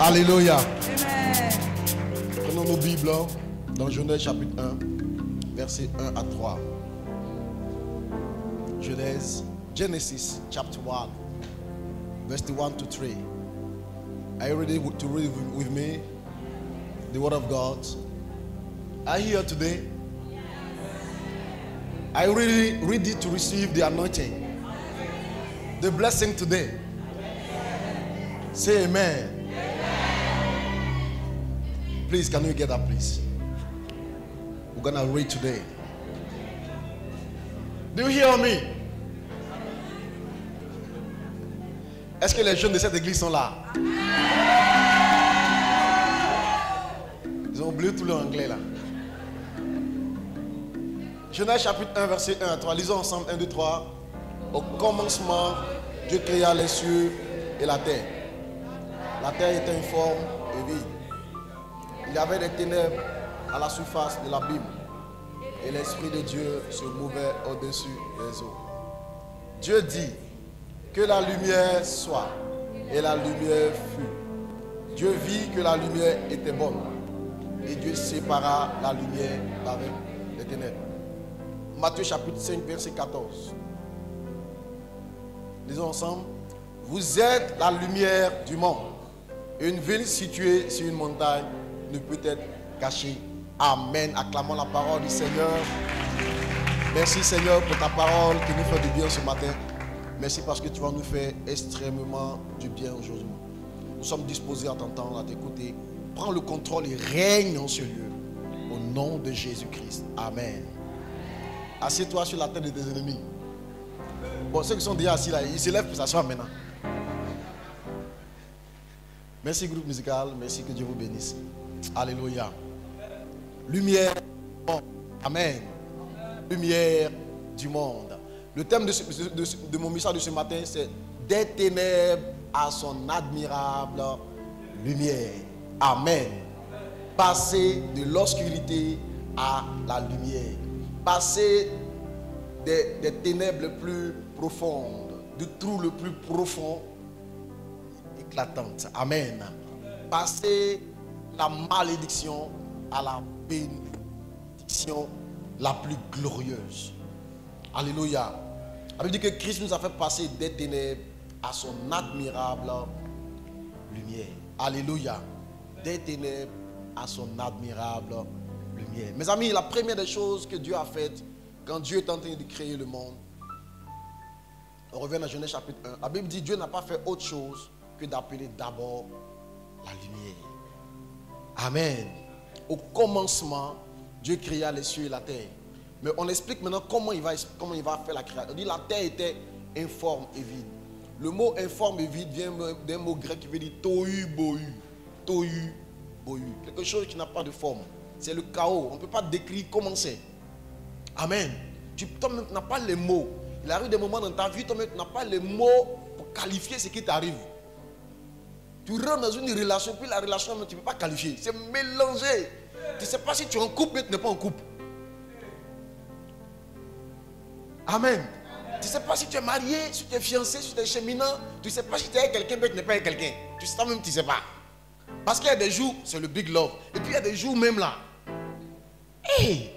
Alléluia. Amen. Prenons nos Bibles dans Genèse chapitre 1, versets 1 à 3. Genesis chapter 1, verse 1 to 3. Are you ready to read with me the word of God? Are you here today? Are you really ready to receive the anointing? The blessing today? Say amen. Please, can you get up, please? We're going to read today. Do you hear me? Est-ce que les jeunes de cette église sont là? Ils ont oublié tout leur anglais là. Genèse chapitre 1, verset 1 à 3. Lisons ensemble 1, 2, 3. Au commencement, Dieu créa les cieux et la terre. La terre était informe et vide. Il y avait des ténèbres à la surface de l'abîme. Et l'Esprit de Dieu se mouvait au-dessus des eaux. Dieu dit que la lumière soit. Et la lumière fut. Dieu vit que la lumière était bonne. Et Dieu sépara la lumière d'avec les ténèbres. Matthieu chapitre 5, verset 14. Lisons ensemble. Vous êtes la lumière du monde. Une ville située sur une montagne ne peut être cachée. Amen. Acclamons la parole du Seigneur. Merci Seigneur pour ta parole qui nous fait du bien ce matin. Merci parce que tu vas nous faire extrêmement du bien aujourd'hui. Nous sommes disposés à t'entendre, à t'écouter. Prends le contrôle et règne en ce lieu. Au nom de Jésus-Christ. Amen. Assieds-toi sur la tête de tes ennemis. Bon, ceux qui sont déjà assis là, ils se lèvent pour s'asseoir maintenant. Merci groupe musical. Merci, que Dieu vous bénisse. Alléluia. Lumière du monde. Amen. Lumière du monde. Le thème de mon message de ce matin, c'est des ténèbres à son admirable lumière. Amen. Passer de l'obscurité à la lumière. Passer des ténèbres les plus profondes, du trou le plus profond, éclatante. Amen. Passer la malédiction à la bénédiction la plus glorieuse. Alléluia. Ça veut dire que Christ nous a fait passer des ténèbres à son admirable lumière. Alléluia. Des ténèbres à son admirable lumière. Mes amis, la première des choses que Dieu a faites quand Dieu est en train de créer le monde, on revient à Genèse chapitre 1. La Bible dit Dieu n'a pas fait autre chose que d'appeler d'abord la lumière. Amen. Au commencement, Dieu créa les cieux et la terre. Mais on explique maintenant comment il va faire la création. On dit la terre était informe et vide. Le mot informe et vide vient d'un mot grec qui veut dire tohu bohu. Tohu bohu. Quelque chose qui n'a pas de forme. C'est le chaos. On ne peut pas décrire comment c'est. Amen. Toi-même, tu n'as pas les mots. Il arrive des moments dans ta vie, toi-même, tu n'as pas les mots pour qualifier ce qui t'arrive. Tu rentres dans une relation, puis la relation, tu ne peux pas qualifier. C'est mélangé. Tu ne sais pas si tu es en couple, mais tu n'es pas en couple. Amen. Tu ne sais pas si tu es marié, si tu es fiancé, si tu es cheminant. Tu ne sais pas si tu es avec quelqu'un, mais tu n'es pas avec quelqu'un. Tu sais même, tu ne sais pas. Parce qu'il y a des jours, c'est le big love. Et puis il y a des jours même là. Hey!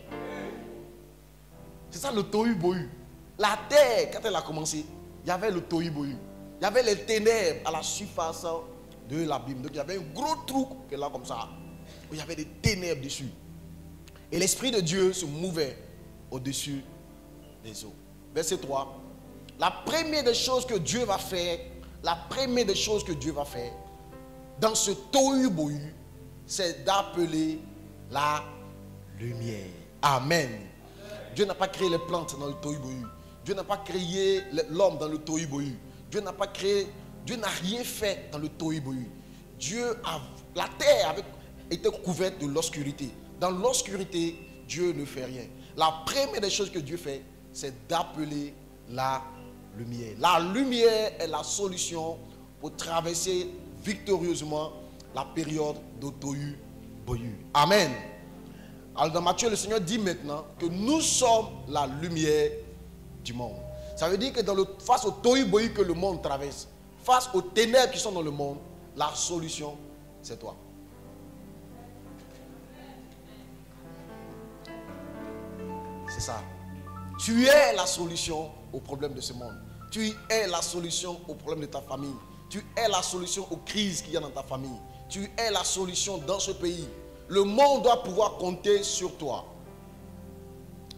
C'est ça le tohu bohu. La terre, quand elle a commencé, il y avait le tohu bohu. Il y avait les ténèbres à la surface de l'abîme. Donc il y avait un gros trou qui est là comme ça. Où il y avait des ténèbres dessus. Et l'Esprit de Dieu se mouvait au-dessus des eaux. Verset 3. La première des choses que Dieu va faire, dans ce tohu bohu, c'est d'appeler la lumière. Amen. Dieu n'a pas créé les plantes dans le tohu bohu. Dieu n'a pas créé l'homme dans le tohu bohu. Dieu n'a rien fait dans le tohu bohu. La terre était couverte de l'obscurité. Dans l'obscurité, Dieu ne fait rien. La première des choses que Dieu fait, c'est d'appeler la lumière. La lumière est la solution pour traverser victorieusement la période de tohu bohu. Amen. Alors dans Matthieu, le Seigneur dit maintenant que nous sommes la lumière du monde. Ça veut dire que face au tohu bohu que le monde traverse, face aux ténèbres qui sont dans le monde, la solution c'est toi. C'est ça. Tu es la solution aux problèmes de ce monde. Tu es la solution aux problèmes de ta famille. Tu es la solution aux crises qu'il y a dans ta famille. Tu es la solution dans ce pays. Le monde doit pouvoir compter sur toi.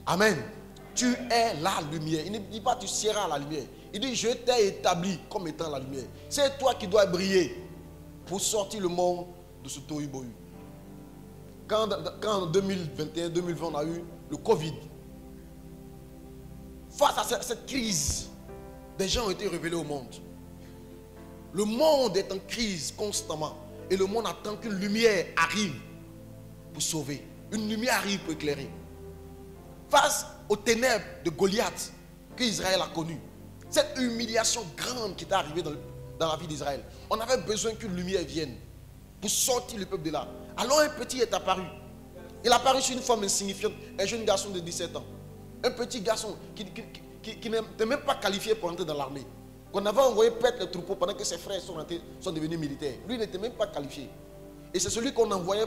Amen. Tu es la lumière. Il ne dit pas tu seras la lumière. Il dit je t'ai établi comme étant la lumière. C'est toi qui dois briller pour sortir le monde de ce tohu-bohu. Quand en 2021-2020 on a eu le Covid, face à cette crise, des gens ont été révélés au monde. Le monde est en crise constamment. Et le monde attend qu'une lumière arrive pour sauver. Une lumière arrive pour éclairer. Face aux ténèbres de Goliath qu'Israël a connues, cette humiliation grande qui est arrivée dans la vie d'Israël, on avait besoin qu'une lumière vienne pour sortir le peuple de là. Alors un petit est apparu. Il est apparu sur une forme insignifiante, un jeune garçon de 17 ans. Un petit garçon qui n'était même pas qualifié pour entrer dans l'armée. Qu'on avait envoyé perdre les troupeaux pendant que ses frères sont devenus militaires. Lui, il n'était même pas qualifié. Et c'est celui qu'on envoyait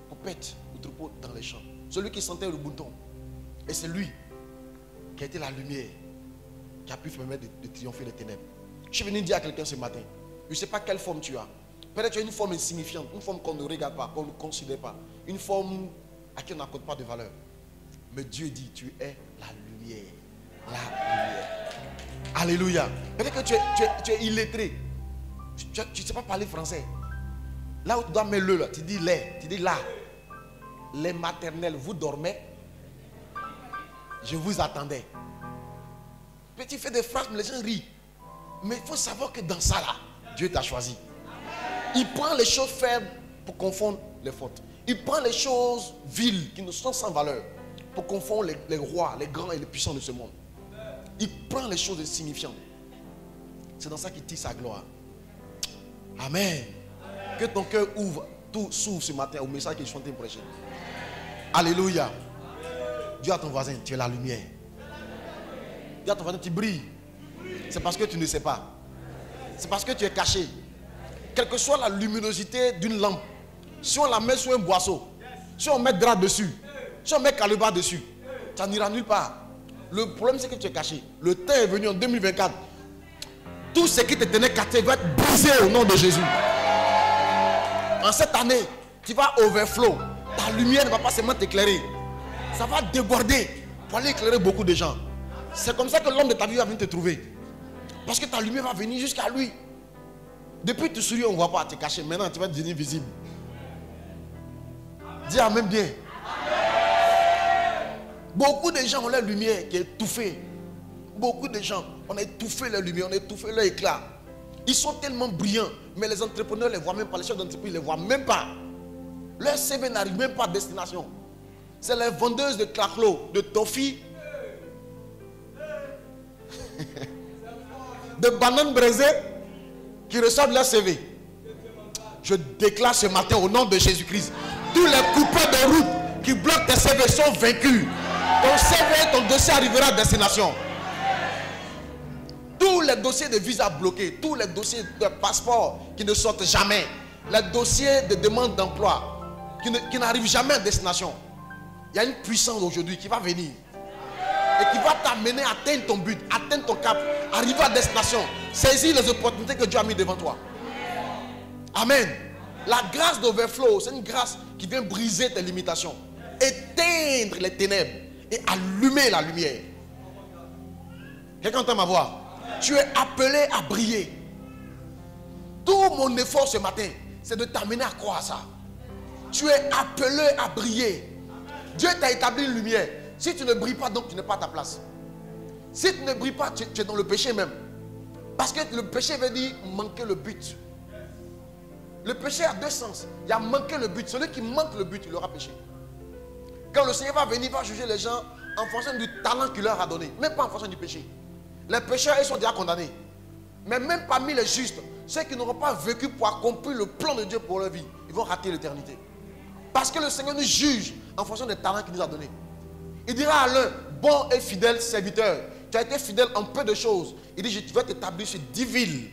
pour perdre le troupeau dans les champs. Celui qui sentait le bouton. Et c'est lui qui a été la lumière qui a pu permettre de triompher les ténèbres. Je suis venu dire à quelqu'un ce matin, je ne sais pas quelle forme tu as. Peut-être tu as une forme insignifiante, une forme qu'on ne regarde pas, qu'on ne considère pas. Une forme à qui on n'accorde pas de valeur. Mais Dieu dit, tu es la lumière. La lumière. Alléluia. Peut-être que tu es illettré. Tu ne sais pas parler français. Là où tu dois mettre le, là, tu dis les. Tu dis là. Les maternelles, vous dormez. Je vous attendais. Petit fait des phrases, mais les gens rient. Mais il faut savoir que dans ça là, Dieu t'a choisi. Il prend les choses faibles pour confondre les fautes. Il prend les choses viles qui ne sont sans valeur pour confondre les rois, les grands et les puissants de ce monde. Il prend les choses insignifiantes. C'est dans ça qu'il tire sa gloire. Amen. Que ton cœur s'ouvre ce matin au message qu'il est en train de prêcher. Alléluia. Dis à ton voisin, tu es la lumière. Dis à ton voisin, tu brilles. C'est parce que tu ne sais pas. C'est parce que tu es caché. Quelle que soit la luminosité d'une lampe, si on la met sur un boisseau, si on met drap dessus, si on met calibre dessus, ça n'ira nulle part. Le problème c'est que tu es caché. Le temps est venu en 2024. Tout ce qui te tenait caché va être brisé au nom de Jésus. En cette année, tu vas overflow. Ta lumière ne va pas seulement t'éclairer. Ça va déborder pour aller éclairer beaucoup de gens. C'est comme ça que l'homme de ta vie va venir te trouver. Parce que ta lumière va venir jusqu'à lui. Depuis que tu souris, on ne voit pas, tu es caché. Maintenant, tu vas devenir visible. Dis amen bien. Beaucoup de gens ont leur lumière qui est étouffée. Beaucoup de gens, on a étouffé leur lumière, on a étouffé leur éclat. Ils sont tellement brillants, mais les entrepreneurs ne les voient même pas, les chefs d'entreprise ne les voient même pas. Leur CV n'arrive même pas à destination. C'est les vendeuses de claclo, de toffee, de bananes braisées qui reçoivent leur CV. Je déclare ce matin au nom de Jésus-Christ, tous les coupeurs de route qui bloquent tes CV sont vaincus. Ton CV, ton dossier arrivera à destination. Tous les dossiers de visa bloqués, tous les dossiers de passeport qui ne sortent jamais, les dossiers de demande d'emploi qui n'arrivent jamais à destination. Il y a une puissance aujourd'hui qui va venir et qui va t'amener à atteindre ton but, atteindre ton cap, arriver à destination, saisir les opportunités que Dieu a mis devant toi. Amen. La grâce d'overflow, c'est une grâce qui vient briser tes limitations, éteindre les ténèbres et allumer la lumière. Quelqu'un entend ma voix? Tu es appelé à briller. Tout mon effort ce matin, c'est de t'amener à croire à ça. Tu es appelé à briller. Dieu t'a établi une lumière. Si tu ne brilles pas, donc tu n'es pas à ta place. Si tu ne brilles pas, tu es dans le péché même. Parce que le péché veut dire manquer le but. Le péché a deux sens. Il y a manquer le but. Celui qui manque le but, il aura péché. Quand le Seigneur va venir, il va juger les gens en fonction du talent qu'il leur a donné. Même pas en fonction du péché. Les pécheurs, ils sont déjà condamnés. Mais même parmi les justes, ceux qui n'auront pas vécu pour accomplir le plan de Dieu pour leur vie, ils vont rater l'éternité. Parce que le Seigneur nous juge en fonction des talents qu'il nous a donnés. Il dira à l'un, bon et fidèle serviteur, tu as été fidèle en peu de choses. Il dit, je vais t'établir sur 10 villes.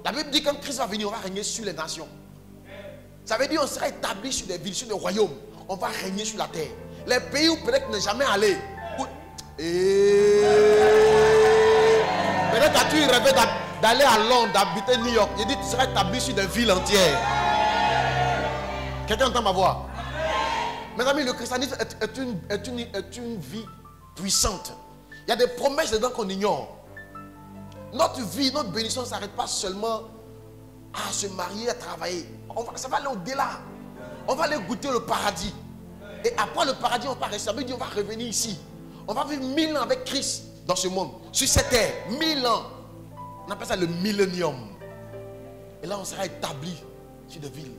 La Bible dit que quand Christ va venir, on va régner sur les nations. Ça veut dire qu'on sera établi sur des villes, sur des royaumes. On va régner sur la terre. Les pays où peut-être n'est jamais allé. Et peut-être as-tu rêvé d'aller à Londres, d'habiter New York. Il dit tu seras établi sur des villes entières. Quelqu'un entend ma voix? Mes amis, le christianisme est une vie puissante. Il y a des promesses dedans qu'on ignore. Notre vie, notre bénédiction ne s'arrête pas seulement à se marier, à travailler. Ça va aller au-delà. On va aller goûter le paradis. Et après le paradis, on va rester. Ça veut dire qu'on va revenir ici. On va vivre 1000 ans avec Christ dans ce monde. Sur cette terre, 1000 ans. On appelle ça le millénium. Et là, on sera établi sur des villes.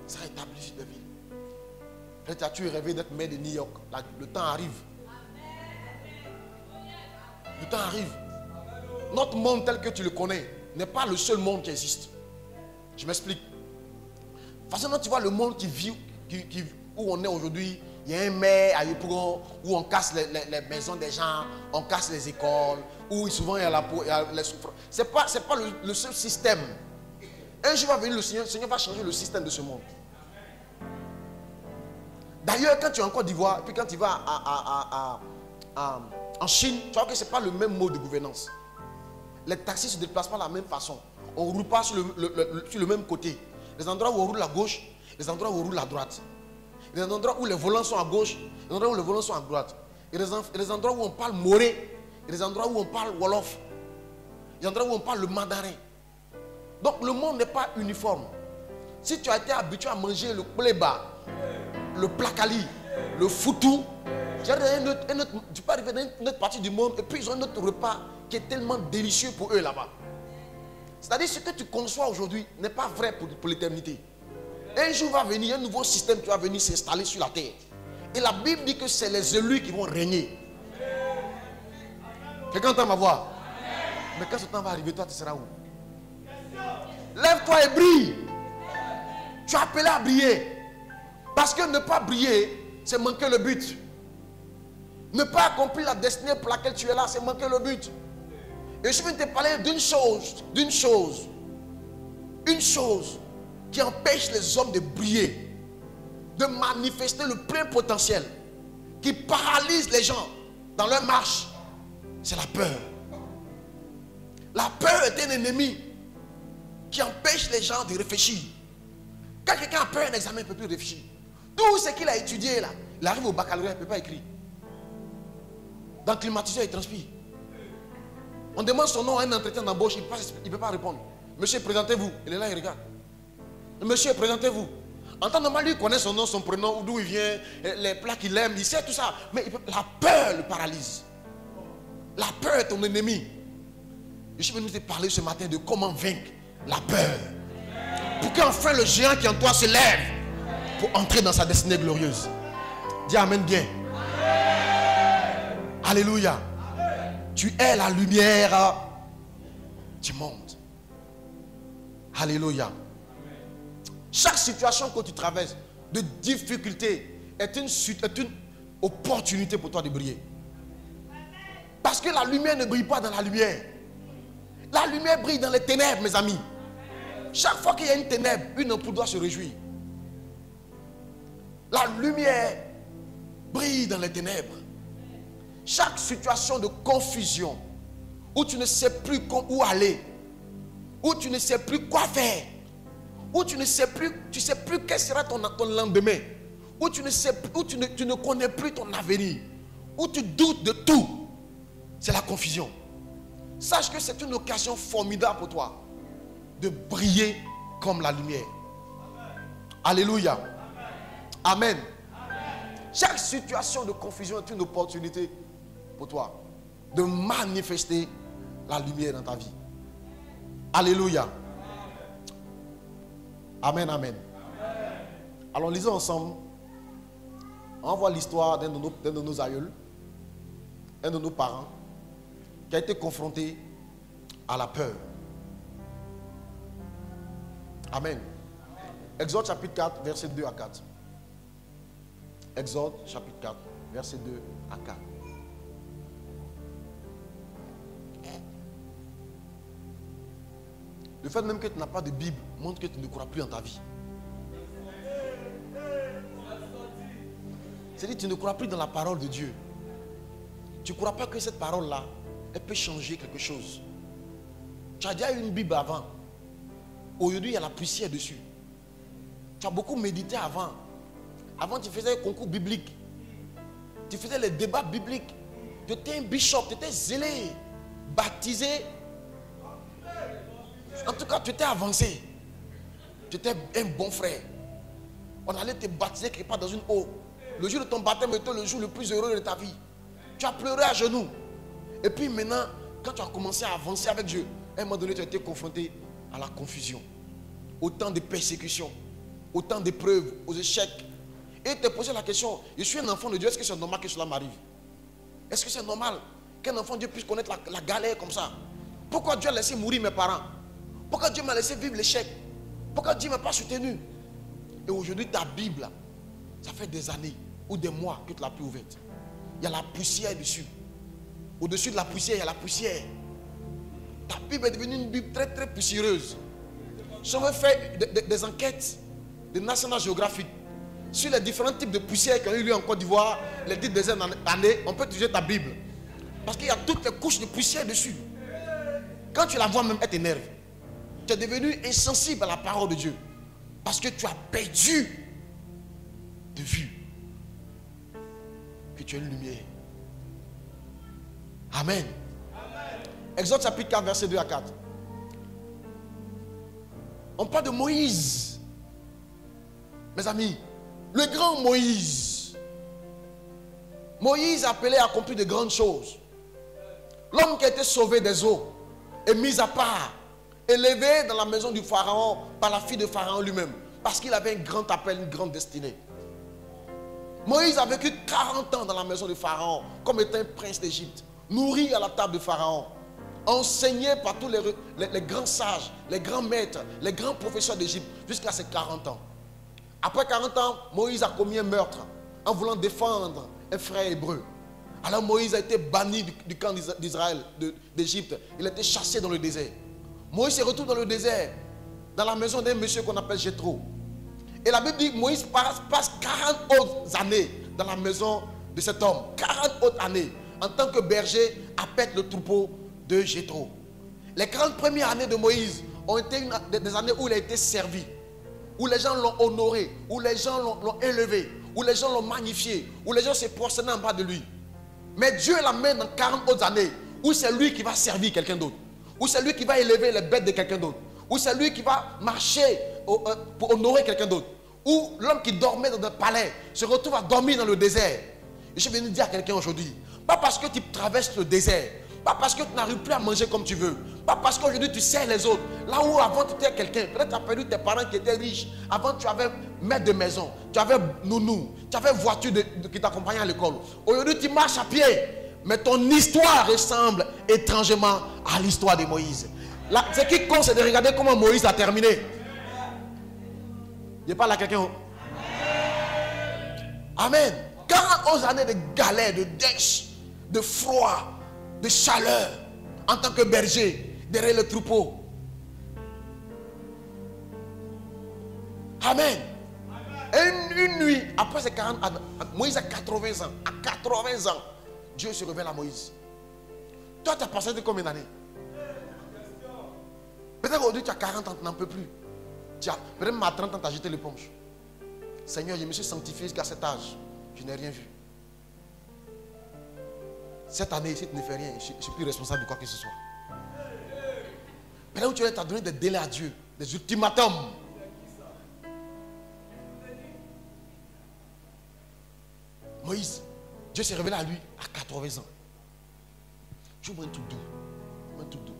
On sera établi sur des villes. Peut-être as-tu rêvé d'être maire de New York. Là, le temps arrive. Le temps arrive. Notre monde tel que tu le connais n'est pas le seul monde qui existe. Je m'explique. Facilement, tu vois le monde qui vit, où on est aujourd'hui. Il y a un maire à Yopougon où on casse les maisons des gens, on casse les écoles, où souvent il y a les souffrances. Ce n'est pas le seul système. Un jour va venir le Seigneur va changer le système de ce monde. D'ailleurs, quand tu es en Côte d'Ivoire, puis quand tu vas en Chine, tu vois que ce n'est pas le même mode de gouvernance. Les taxis ne se déplacent pas de la même façon. On ne roule pas sur le même côté. Les endroits où on roule à gauche, les endroits où on roule à droite. Il y a des endroits où les volants sont à gauche, des endroits où les volants sont à droite. Il y a des endroits où on parle moré, il y a des endroits où on parle wolof. Il y a des endroits où on parle le mandarin. Donc le monde n'est pas uniforme. Si tu as été habitué à manger le pléba, le plakali, le foutou, tu peux arriver dans une autre partie du monde et puis ils ont un autre repas qui est tellement délicieux pour eux là-bas. C'est-à-dire ce que tu conçois aujourd'hui n'est pas vrai pour l'éternité. Un jour va venir, un nouveau système qui va venir s'installer sur la terre. Et la Bible dit que c'est les élus qui vont régner. Quelqu'un entend ma voix? Mais quand ce temps va arriver, toi tu seras où? Lève-toi et brille. Tu es appelé à briller. Parce que ne pas briller, c'est manquer le but. Ne pas accomplir la destinée pour laquelle tu es là, c'est manquer le but. Et je viens te parler d'une chose qui empêche les hommes de briller, de manifester le plein potentiel, qui paralyse les gens dans leur marche, c'est la peur. La peur est un ennemi qui empêche les gens de réfléchir. Quand quelqu'un a peur d'un examen, il ne peut plus réfléchir. Tout ce qu'il a étudié là, il arrive au baccalauréat, il ne peut pas écrire. Dans le climatiseur, il transpire. On demande son nom à un entretien d'embauche, il ne peut pas répondre. Monsieur, présentez-vous. Il est là, il regarde. Monsieur, présentez-vous. En temps normal, lui connaît son nom, son prénom, d'où il vient, les plats qu'il aime, il sait tout ça. Mais la peur le paralyse. La peur est ton ennemi. Je suis venu te parler ce matin de comment vaincre la peur. Pour qu'enfin le géant qui en toi se lève pour entrer dans sa destinée glorieuse. Dis amen bien. Alléluia. Tu es la lumière du monde. Alléluia. Chaque situation que tu traverses de difficulté est une opportunité pour toi de briller. Parce que la lumière ne brille pas dans la lumière. La lumière brille dans les ténèbres, mes amis. Chaque fois qu'il y a une ténèbre, une ampoule doit se réjouir. La lumière brille dans les ténèbres. Chaque situation de confusion, où tu ne sais plus où aller, où tu ne sais plus quoi faire, où tu ne sais plus quel sera ton lendemain, où tu ne connais plus ton avenir, où tu doutes de tout, c'est la confusion. Sache que c'est une occasion formidable pour toi de briller comme la lumière. Alléluia. Amen. Chaque situation de confusion est une opportunité pour toi de manifester la lumière dans ta vie. Alléluia. Amen, amen. Alors lisons ensemble. On va voir l'histoire d'un de nos aïeuls, un de nos parents, qui a été confronté à la peur. Amen. Exode chapitre 4, verset 2 à 4. Exode chapitre 4, verset 2 à 4. Le fait même que tu n'as pas de Bible montre que tu ne crois plus en ta vie. C'est-à-dire que tu ne crois plus dans la parole de Dieu. Tu ne crois pas que cette parole-là, elle peut changer quelque chose. Tu as déjà eu une Bible avant. Aujourd'hui, il y a la poussière dessus. Tu as beaucoup médité avant. Avant, tu faisais un concours biblique. Tu faisais les débats bibliques. Tu étais un bishop, tu étais zélé, baptisé. En tout cas, tu étais avancé. Tu étais un bon frère. On allait te baptiser quelque part dans une eau. Le jour de ton baptême était le jour le plus heureux de ta vie. Tu as pleuré à genoux. Et puis maintenant, quand tu as commencé à avancer avec Dieu, à un moment donné, tu as été confronté à la confusion. Autant de persécutions, autant d'épreuves, aux échecs. Et te poser la question, je suis un enfant de Dieu, est-ce que c'est normal que cela m'arrive? Est-ce que c'est normal qu'un enfant de Dieu puisse connaître la galère comme ça? Pourquoi Dieu a laissé mourir mes parents? Pourquoi Dieu m'a laissé vivre l'échec? Pourquoi Dieu ne m'a pas soutenu? Et aujourd'hui, ta Bible, ça fait des années ou des mois que tu l'as plus ouverte. Il y a la poussière dessus. Au-dessus de la poussière, il y a la poussière. Ta Bible est devenue une Bible très très poussiéreuse. Si on veut faire des enquêtes de National Geographic sur les différents types de poussières qu'il y a eu lieu en Côte d'Ivoire, les 10 dernières années, on peut utiliser ta Bible. Parce qu'il y a toutes les couches de poussière dessus. Quand tu la vois même, elle t'énerve. Tu es devenu insensible à la parole de Dieu. Parce que tu as perdu de vue que tu es une lumière. Amen. Exode chapitre 4, verset 2 à 4. On parle de Moïse. Mes amis, le grand Moïse. Moïse appelé à accomplir de grandes choses. L'homme qui a été sauvé des eaux est mis à part, élevé dans la maison du Pharaon par la fille de Pharaon lui-même. Parce qu'il avait un grand appel, une grande destinée. Moïse a vécu 40 ans dans la maison de Pharaon comme étant un prince d'Égypte, nourri à la table de Pharaon, enseigné par tous les grands sages, les grands maîtres, les grands professeurs d'Égypte jusqu'à ses 40 ans. Après 40 ans, Moïse a commis un meurtre en voulant défendre un frère hébreu. Alors Moïse a été banni du camp d'Israël, d'Égypte. Il a été chassé dans le désert. Moïse se retrouve dans le désert, dans la maison d'un monsieur qu'on appelle Jéthro. Et la Bible dit que Moïse passe 40 autres années dans la maison de cet homme. 40 autres années en tant que berger à paître le troupeau de Jéthro. Les 40 premières années de Moïse ont été des années où il a été servi, où les gens l'ont honoré, où les gens l'ont élevé, où les gens l'ont magnifié, où les gens se prosternaient en bas de lui. Mais Dieu l'amène dans 40 autres années où c'est lui qui va servir quelqu'un d'autre, où c'est lui qui va élever les bêtes de quelqu'un d'autre, où c'est lui qui va marcher pour honorer quelqu'un d'autre, où l'homme qui dormait dans un palais se retrouve à dormir dans le désert. Et je suis venu dire à quelqu'un aujourd'hui, pas parce que tu traverses le désert, pas parce que tu n'arrives plus à manger comme tu veux, pas parce qu'aujourd'hui tu sers les autres. Là où avant tu étais quelqu'un, peut-être tu as perdu tes parents qui étaient riches. Avant tu avais maître de maison, tu avais nounou, tu avais voiture qui t'accompagnait à l'école. Aujourd'hui tu marches à pied, mais ton histoire ressemble étrangement à l'histoire de Moïse. Ce qui compte, c'est de regarder comment Moïse a terminé. Je parle à quelqu'un. Amen. 40 années de galère, de dèche, de froid, de chaleur, en tant que berger, derrière le troupeau. Amen. Et une nuit, après ces 40 ans, Moïse a 80 ans. À 80 ans, Dieu se révèle à Moïse. Toi, tu as passé de combien d'années? Peut-être qu'aujourd'hui, tu as 40 ans, tu n'en peux plus. Peut-être même à 30 ans, tu as jeté l'éponge. Seigneur, je me suis sanctifié jusqu'à cet âge. Je n'ai rien vu. Cette année, si tu ne fais rien, je ne suis plus responsable de quoi que ce soit. Peut-être que tu as donné des délais à Dieu, des ultimatums. Moïse, Dieu s'est révélé à lui à 80 ans. Je vois un truc doux. Un truc doux.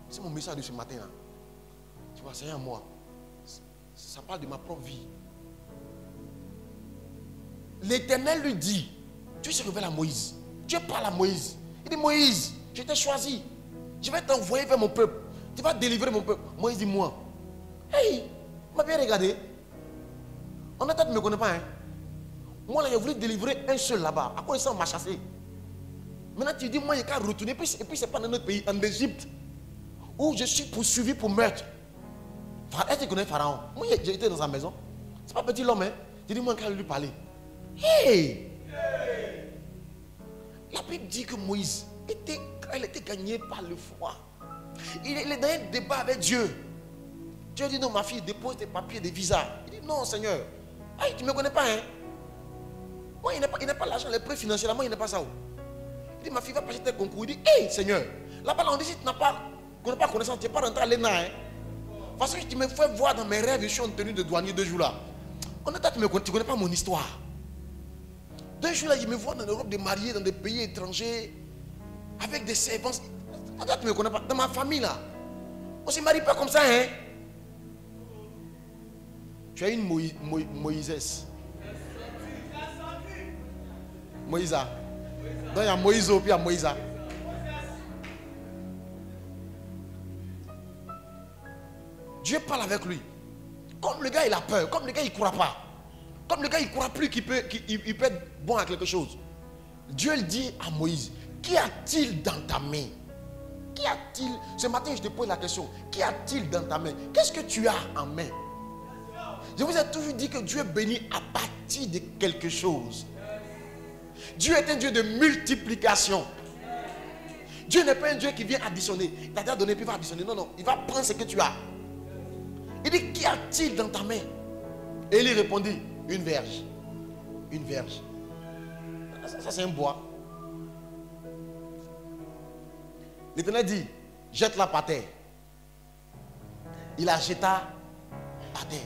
C'est mon message de ce matin. Là. Tu vois, c'est un moi. Ça parle de ma propre vie. L'Éternel lui dit, Dieu se révèle à Moïse. Dieu parle à Moïse. Il dit, Moïse, je t'ai choisi. Je vais t'envoyer vers mon peuple. Tu vas délivrer mon peuple. Moïse dit, moi. Hey, tu m'as bien regardé. On a peut-être ne me connaît pas. Hein? Moi, là, j'ai voulu délivrer un seul là-bas. À quoi ça, on m'a chassé. Maintenant, tu dis, moi, il n'y a qu'à retourner. Et puis, ce n'est pas dans notre pays, en Égypte, où je suis poursuivi pour meurtre. Est-ce que tu connais Pharaon? Moi, j'ai été dans sa maison. C'est pas petit l'homme, hein. J'ai dit, moi, quand lui parler. Hey! La Bible dit que Moïse était gagné par le froid. Il est dans un débat avec Dieu. Dieu dit, non, ma fille, dépose tes papiers, des visas. Il dit, non, Seigneur. Hey, tu ne me connais pas, hein? Moi, il n'a pas l'argent, les prêts financiers, là, moi, il n'a pas ça. Il dit, ma fille va passer tes concours. Il dit, hey, Seigneur. Là-bas, on dit, si tu n'as pas connaissance, tu n'es pas rentré à l'ENA, hein? Parce que tu me fais voir dans mes rêves, je suis en tenue de douanier 2 jours là. Honnêtement, tu ne connais pas mon histoire. 2 jours là, je me vois dans l'Europe de mariés, dans des pays étrangers, avec des servantes. Honnêtement, tu ne me connais pas. Dans ma famille là, on ne se marie pas comme ça, hein. Tu as une Moïse. Moïsa. Donc il y a Moïse, puis il y a Moïsa. Dieu parle avec lui. Comme le gars il a peur, comme le gars il ne croit pas, comme le gars il ne croit plus qu'il peut être bon à quelque chose. Dieu le dit à Moïse, qu'y a-t-il dans ta main? Qu'y a-t-il? Ce matin je te pose la question, qu'y a-t-il dans ta main? Qu'est-ce que tu as en main? Je vous ai toujours dit que Dieu bénit à partir de quelque chose. Dieu est un Dieu de multiplication. Dieu n'est pas un Dieu qui vient additionner. Il t'a déjà donné puis il va additionner. Non, non, il va prendre ce que tu as. Il dit, qu'y a-t-il dans ta main? Et il répondit, une verge. Une verge. Ça c'est un bois. L'Éternel dit, jette-la par terre. Il la jeta par terre.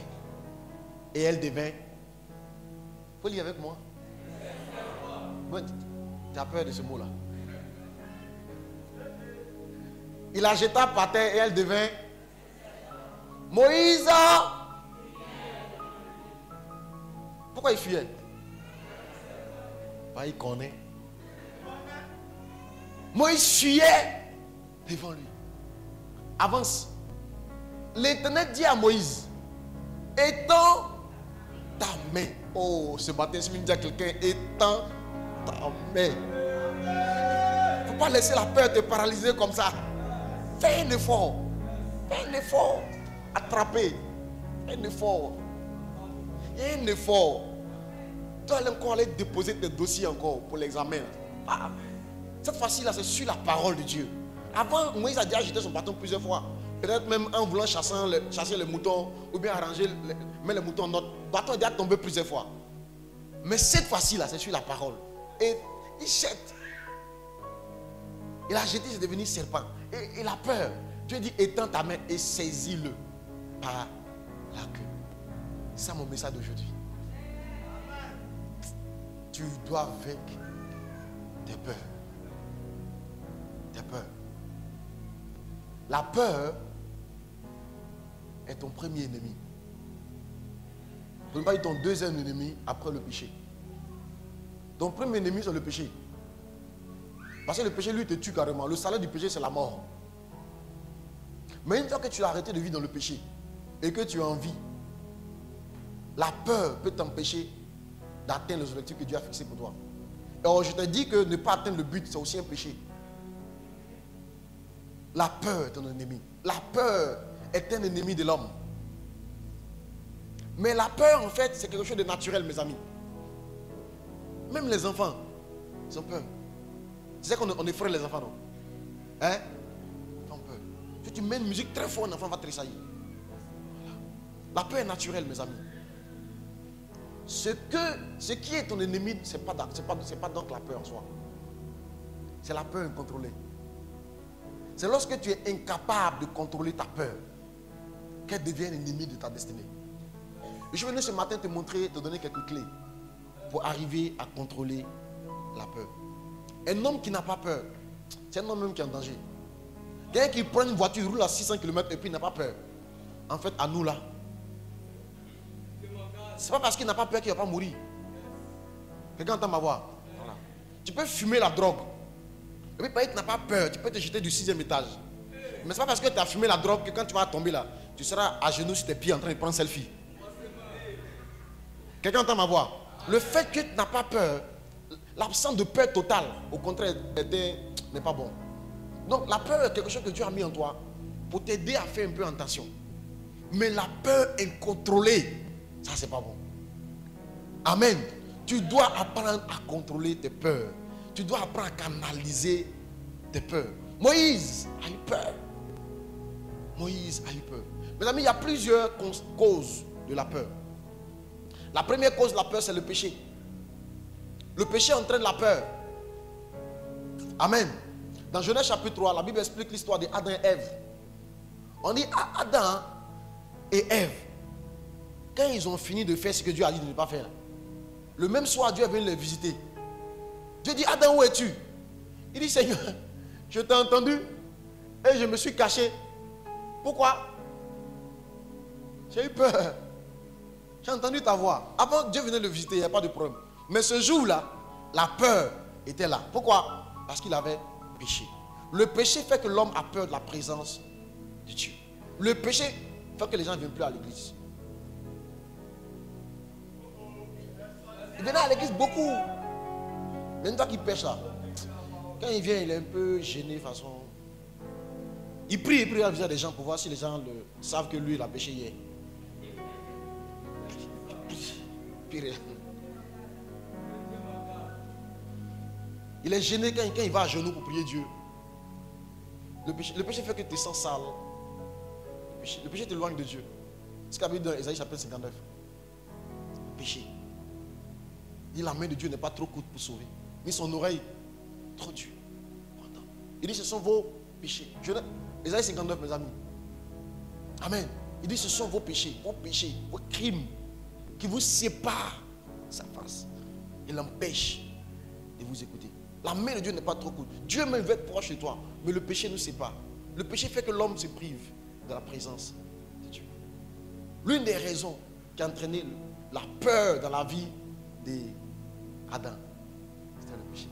Et elle devint. Faut lire avec moi. Tu as peur de ce mot-là. Il la jeta par terre et elle devint. Moïse. Pourquoi il fuyait? Bah, il connaît. Moïse fuyait devant lui. Avance. L'Éternel dit à Moïse, étends ta main. Oh, ce matin, si je dis à quelqu'un, étends ta main. Il ne faut pas laisser la peur te paralyser comme ça. Fais un effort. Fais un effort. Attraper. Fais un effort. Il y a un effort. Tu dois encore aller déposer tes dossiers encore pour l'examen. Ah, cette fois-ci, là, c'est sur la parole de Dieu. Avant, Moïse a déjà agité son bâton plusieurs fois. Peut-être même en voulant chasser le mouton ou bien arranger, mettre le mouton en notre bâton est déjà tombé plusieurs fois. Mais cette fois-ci, là, c'est sur la parole. Et il jette. Il a jeté, c'est devenu serpent. Et il a peur. Dieu dit, étends ta main et saisis-le par la queue. C'est ça mon message d'aujourd'hui. Tu dois vaincre tes peurs. Tes peurs. La peur est ton premier ennemi. Je ne pas dire ton deuxième ennemi après le péché. Ton premier ennemi, c'est le péché. Parce que le péché, lui, te tue carrément. Le salaire du péché, c'est la mort. Mais une fois que tu as arrêté de vivre dans le péché et que tu as envie, la peur peut t'empêcher d'atteindre les objectifs que Dieu a fixés pour toi. Alors, je te dis que ne pas atteindre le but, c'est aussi un péché. La peur est ton ennemi. La peur est un ennemi de l'homme. Mais la peur, en fait, c'est quelque chose de naturel, mes amis. Même les enfants, ils ont peur. Tu sais qu'on effraie les enfants, non? Hein? Ils ont peur. Si tu mets une musique très forte, l'enfant va tressaillir. Voilà. La peur est naturelle, mes amis. Ce qui est ton ennemi, ce n'est pas donc la peur en soi. C'est la peur incontrôlée. C'est lorsque tu es incapable de contrôler ta peur qu'elle devient l'ennemi de ta destinée. Je suis venu ce matin te montrer, te donner quelques clés pour arriver à contrôler la peur. Un homme qui n'a pas peur, c'est un homme même qui est en danger. Quelqu'un qui prend une voiture, roule à 600 km et puis n'a pas peur. En fait, à nous là, c'est pas parce qu'il n'a pas peur qu'il ne va pas mourir. Quelqu'un entend ma voix? Voilà. Tu peux fumer la drogue. Et puis, parce que tu n'as pas peur, tu peux te jeter du 6e étage. Mais ce n'est pas parce que tu as fumé la drogue que quand tu vas tomber là, tu seras à genoux sur tes pieds en train de prendre selfie. Quelqu'un entend ma voix? Le fait que tu n'as pas peur, l'absence de peur totale, au contraire, n'est pas bon. Donc la peur est quelque chose que Dieu a mis en toi pour t'aider à faire un peu attention. Mais la peur incontrôlée, ça c'est pas bon. Amen. Tu dois apprendre à contrôler tes peurs. Tu dois apprendre à canaliser tes peurs. Moïse a eu peur. Moïse a eu peur. Mes amis, il y a plusieurs causes de la peur. La première cause de la peur, c'est le péché. Le péché entraîne la peur. Amen. Dans Genèse chapitre 3, la Bible explique l'histoire d'Adam et Ève. On dit à Adam et Ève, quand ils ont fini de faire ce que Dieu a dit de ne pas faire, le même soir, Dieu est venu les visiter. Dieu dit, Adam, où es-tu? Il dit, Seigneur, je t'ai entendu et je me suis caché. Pourquoi? J'ai eu peur. J'ai entendu ta voix. Avant, Dieu venait le visiter, il n'y a pas de problème. Mais ce jour-là, la peur était là. Pourquoi? Parce qu'il avait péché. Le péché fait que l'homme a peur de la présence de Dieu. Le péché fait que les gens ne viennent plus à l'église. Ils venaient à l'église beaucoup. Même toi qui pêche là, quand il vient, il est un peu gêné de façon. Il prie à visage des gens pour voir si les gens savent que lui, il a péché hier. Pire. Il est gêné quand il va à genoux pour prier Dieu. Le péché fait que tu te sens sale. Le péché t'éloigne de Dieu. C'est ce qu'a dit dans Ésaïe chapitre 59. Le péché. Il dit la main de Dieu n'est pas trop courte pour sauver. Ni son oreille trop dure. Il dit ce sont vos péchés. Ésaïe 59, mes amis. Amen. Il dit ce sont vos péchés, vos crimes qui vous séparent de sa face. Il l'empêche de vous écouter. La main de Dieu n'est pas trop courte. Dieu même veut être proche de toi, mais le péché nous sépare. Le péché fait que l'homme se prive de la présence de Dieu. L'une des raisons qui a entraîné la peur dans la vie d'Adam, c'était le péché.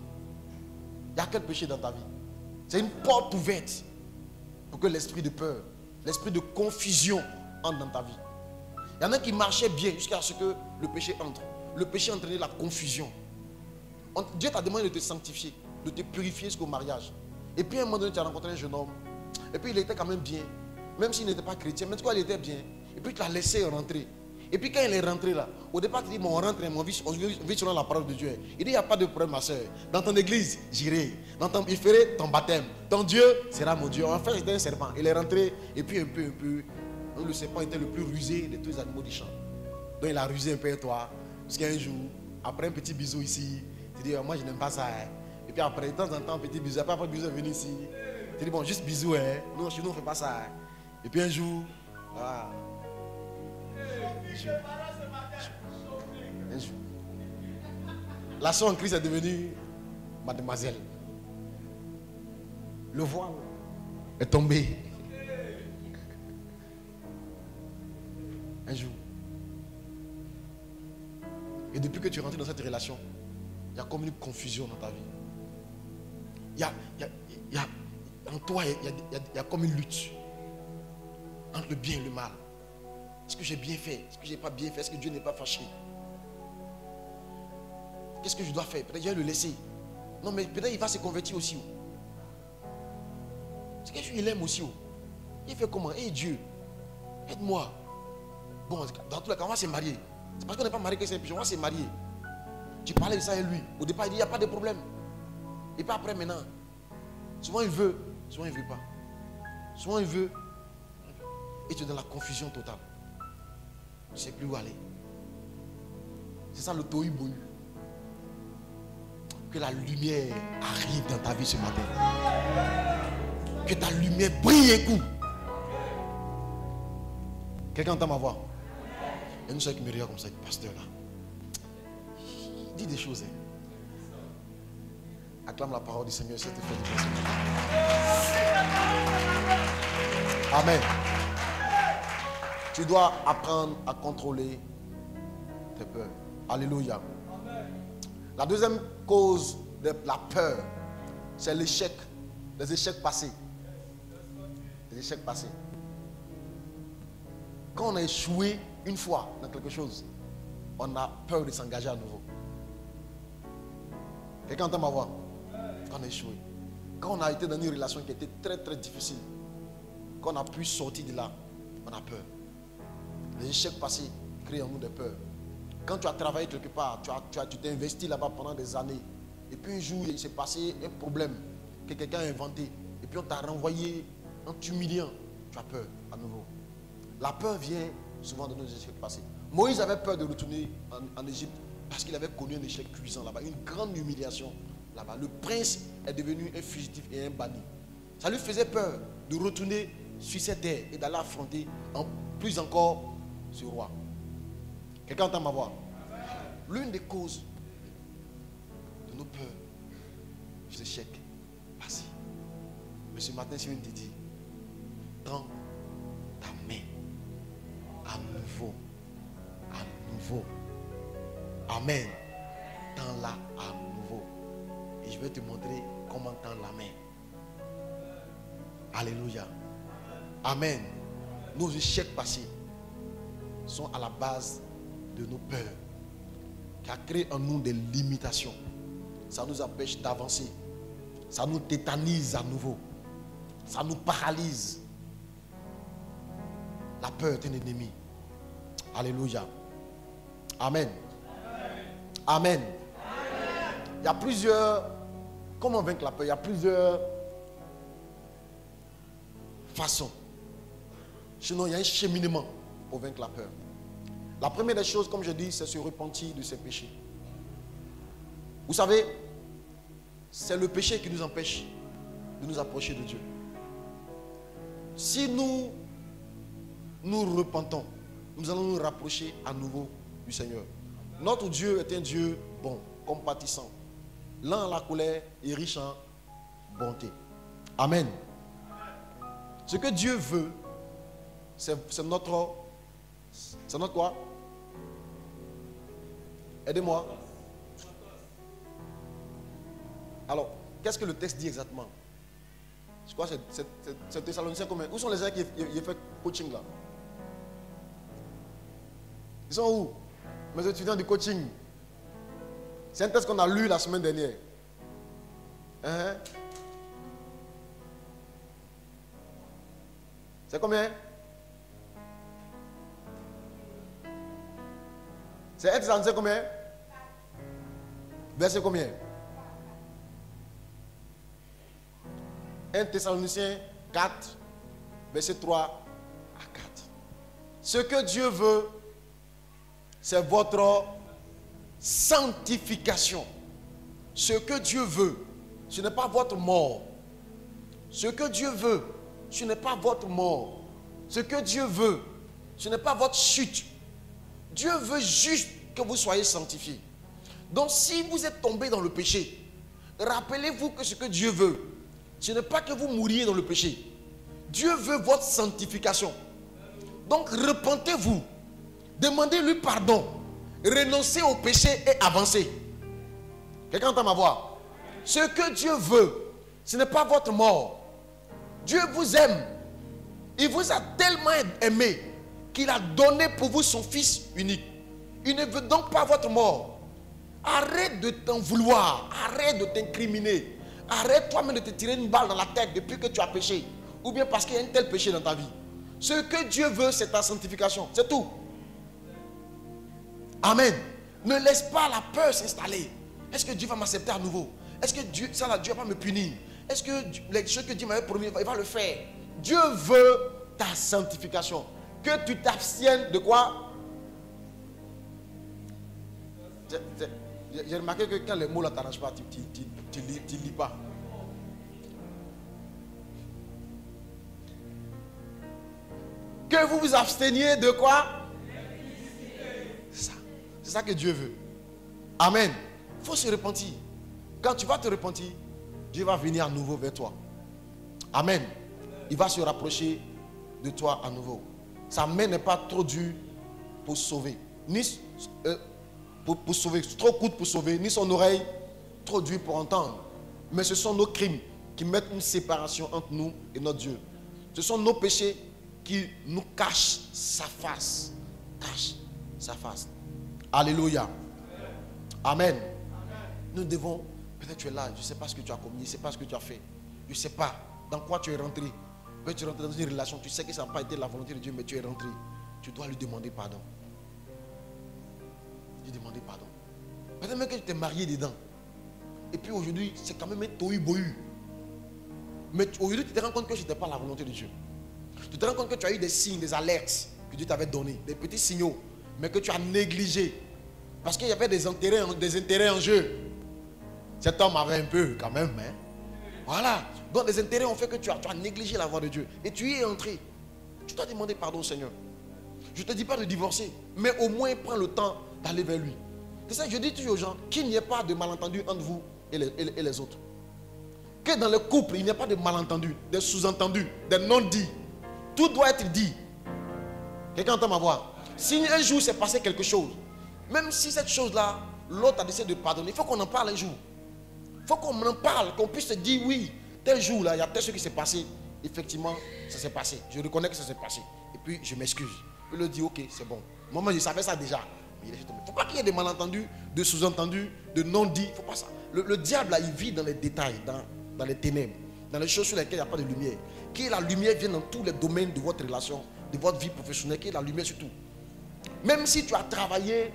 Il y a quel péché dans ta vie? C'est une porte ouverte pour que l'esprit de peur, l'esprit de confusion entre dans ta vie. Il y en a qui marchaient bien jusqu'à ce que le péché entre. Le péché a entraîné la confusion. Dieu t'a demandé de te sanctifier, de te purifier jusqu'au mariage. Et puis à un moment donné, tu as rencontré un jeune homme. Et puis il était quand même bien. Même s'il n'était pas chrétien, mais tu vois, il était bien. Et puis tu l'as laissé rentrer. Et puis quand il est rentré là, au départ, tu dis, bon, on rentre, on vit selon la parole de Dieu. Il dit, il n'y a pas de problème, ma soeur. Dans ton église, j'irai. Il ferait ton baptême. Ton Dieu sera mon Dieu. En fait, c'était un serpent. Il est rentré, et puis un peu, le serpent était le plus rusé de tous les animaux du champ. Donc il a rusé un peu toi. Jusqu'à un jour, après un petit bisou ici, tu dis, moi je n'aime pas ça. Hein. Et puis après, de temps en temps, un petit bisou. Après bisou est venu ici. Tu dis, bon, juste bisou. Hein. Nous, chez nous, on ne fait pas ça. Hein. Et puis un jour, voilà. Un jour. La soeur en Christ est devenue mademoiselle. Le voile est tombé. Un jour. Et depuis que tu es rentré dans cette relation, il y a comme une confusion dans ta vie. En toi, il y a comme une lutte entre le bien et le mal. Est-ce que j'ai bien fait? Est-ce que je n'ai pas bien fait? Est-ce que Dieu n'est pas fâché? Qu'est-ce que je dois faire? Peut-être je vais le laisser. Non, mais peut-être il va se convertir aussi. C'est quelque chose qu'il aime aussi. Il fait comment? Hey Dieu, aide-moi. Bon, dans tous les cas, on va se marier. C'est parce qu'on n'est pas marié que c'est un péché. On va se marier. Tu parlais de ça avec lui. Au départ, il dit, il n'y a pas de problème. Et puis après, maintenant, souvent il veut, souvent il ne veut pas. Souvent il veut. Et tu es dans la confusion totale. Tu ne sais plus où aller. C'est ça le tohu bohu. Que la lumière arrive dans ta vie ce matin. Que ta lumière brille un coup. Quelqu'un entend ma voix? Il y a une soeur qui me regarde comme ça, le pasteur là. Il dit des choses. Acclame la parole du Seigneur, c'est te fait du bien. Amen. Tu dois apprendre à contrôler tes peurs. Alléluia. La deuxième cause de la peur, c'est l'échec. Les échecs passés. Les échecs passés. Quand on a échoué une fois dans quelque chose, on a peur de s'engager à nouveau. Quelqu'un entend ma voix? Quand on a échoué. Quand on a été dans une relation qui était très très difficile, quand on a pu sortir de là, on a peur. Les échecs passés créent en nous des peurs. Quand tu as travaillé quelque part, tu t'es investi là-bas pendant des années. Et puis un jour, il s'est passé un problème que quelqu'un a inventé. Et puis on t'a renvoyé en t'humiliant. Tu as peur à nouveau. La peur vient souvent de nos échecs passés. Moïse avait peur de retourner en Égypte parce qu'il avait connu un échec cuisant là-bas, une grande humiliation là-bas. Le prince est devenu un fugitif et un banni. Ça lui faisait peur de retourner sur cette terre et d'aller affronter plus encore ce roi. Quelqu'un entend ma voix? L'une des causes de nos peurs, les échecs passés. Mais ce matin, si on te dit, tends ta main à nouveau. À nouveau. Amen. Tends-la à nouveau. Et je vais te montrer comment tendre la main. Alléluia. Amen. Nos échecs passés sont à la base de nos peurs, qui a créé en nous des limitations. Ça nous empêche d'avancer. Ça nous tétanise à nouveau. Ça nous paralyse. La peur est un ennemi. Alléluia. Amen. Amen. Il y a plusieurs... Comment vaincre la peur? Il y a plusieurs façons. Sinon, il y a un cheminement pour vaincre la peur. La première des choses, comme je dis, c'est se repentir de ses péchés. Vous savez, c'est le péché qui nous empêche de nous approcher de Dieu. Si nous nous repentons, nous allons nous rapprocher à nouveau du Seigneur. Notre Dieu est un Dieu bon, compatissant, lent à la colère et riche en bonté. Amen. Ce que Dieu veut, c'est notre... C'est notre quoi? Aidez-moi. Alors, qu'est-ce que le texte dit exactement? Je crois que c'est Thessaloniciens combien? Où sont les gens qui ont fait coaching là? Ils sont où? Mes étudiants du coaching. C'est un texte qu'on a lu la semaine dernière. C'est combien? C'est 1 Thessaloniciens combien? Verset combien? 1 Thessaloniciens 4, verset 3 à 4. Ce que Dieu veut, c'est votre sanctification. Ce que Dieu veut, ce n'est pas votre mort. Ce que Dieu veut, ce n'est pas votre mort. Ce que Dieu veut, ce n'est pas votre chute. Dieu veut juste que vous soyez sanctifiés. Donc si vous êtes tombé dans le péché, rappelez-vous que ce que Dieu veut, ce n'est pas que vous mouriez dans le péché. Dieu veut votre sanctification. Donc repentez-vous. Demandez-lui pardon. Renoncez au péché et avancez. Quelqu'un entend ma voix? Ce que Dieu veut, ce n'est pas votre mort. Dieu vous aime. Il vous a tellement aimé qu'il a donné pour vous son Fils unique. Il ne veut donc pas votre mort. Arrête de t'en vouloir. Arrête de t'incriminer. Arrête toi-même de te tirer une balle dans la tête depuis que tu as péché. Ou bien parce qu'il y a un tel péché dans ta vie. Ce que Dieu veut, c'est ta sanctification. C'est tout. Amen. Ne laisse pas la peur s'installer. Est-ce que Dieu va m'accepter à nouveau? Est-ce que Dieu va pas me punir? Est-ce que les choses que Dieu m'avait promis, il va le faire? Dieu veut ta sanctification. Que tu t'abstiennes de quoi? J'ai remarqué que quand les mots ne t'arrangent pas, tu ne lis pas. Que vous vous absteniez de quoi? C'est ça que Dieu veut. Amen. Il faut se repentir. Quand tu vas te repentir, Dieu va venir à nouveau vers toi. Amen. Il va se rapprocher de toi à nouveau. Sa main n'est pas trop dure pour sauver. Ni pour sauver, trop courte pour sauver, ni son oreille trop dure pour entendre. Mais ce sont nos crimes qui mettent une séparation entre nous et notre Dieu. Ce sont nos péchés qui nous cachent sa face. Cache sa face. Alléluia. Amen. Nous devons, peut-être tu es là, je ne sais pas ce que tu as commis, je ne sais pas ce que tu as fait. Je ne sais pas dans quoi tu es rentré. Peut-être tu es rentré dans une relation, tu sais que ça n'a pas été la volonté de Dieu, mais tu es rentré. tu dois lui demander pardon. Lui demander pardon. Peut-être même que tu t'es marié dedans. Et puis aujourd'hui, c'est quand même un tohu-bohu. Mais aujourd'hui, tu te rends compte que ce n'était pas la volonté de Dieu. Tu te rends compte que tu as eu des signes, des alertes que Dieu t'avait donnés, des petits signaux, mais que tu as négligés. Parce qu'il y avait des intérêts en jeu. Cet homme avait un peu quand même. Hein? Voilà. Donc les intérêts ont fait que tu as négligé la voie de Dieu. Et tu y es entré. Tu dois demander pardon au Seigneur. Je ne te dis pas de divorcer, mais au moins prends le temps d'aller vers lui. C'est ça que je dis toujours aux gens, qu'il n'y ait pas de malentendu entre vous et les autres. Que dans le couple, il n'y ait pas de malentendus, des sous-entendus, des non-dits. Tout doit être dit. Quelqu'un entend ma voix? Si un jour s'est passé quelque chose, même si cette chose-là, l'autre a décidé de pardonner, il faut qu'on en parle un jour. Il faut qu'on en parle, qu'on puisse se dire oui, tel jour-là, il y a tel chose qui s'est passé. Effectivement, ça s'est passé. Je reconnais que ça s'est passé. Et puis, je m'excuse. Je lui dis, ok, c'est bon. Moi, je savais ça déjà. Il ne faut pas qu'il y ait des malentendus, de sous-entendus, de non-dits. Il ne faut pas ça. Le diable, là, il vit dans les détails, dans les ténèbres, dans les choses sur lesquelles il n'y a pas de lumière. Que la lumière vienne dans tous les domaines de votre relation, de votre vie professionnelle, qu'il y ait la lumière sur tout. Même si tu as travaillé,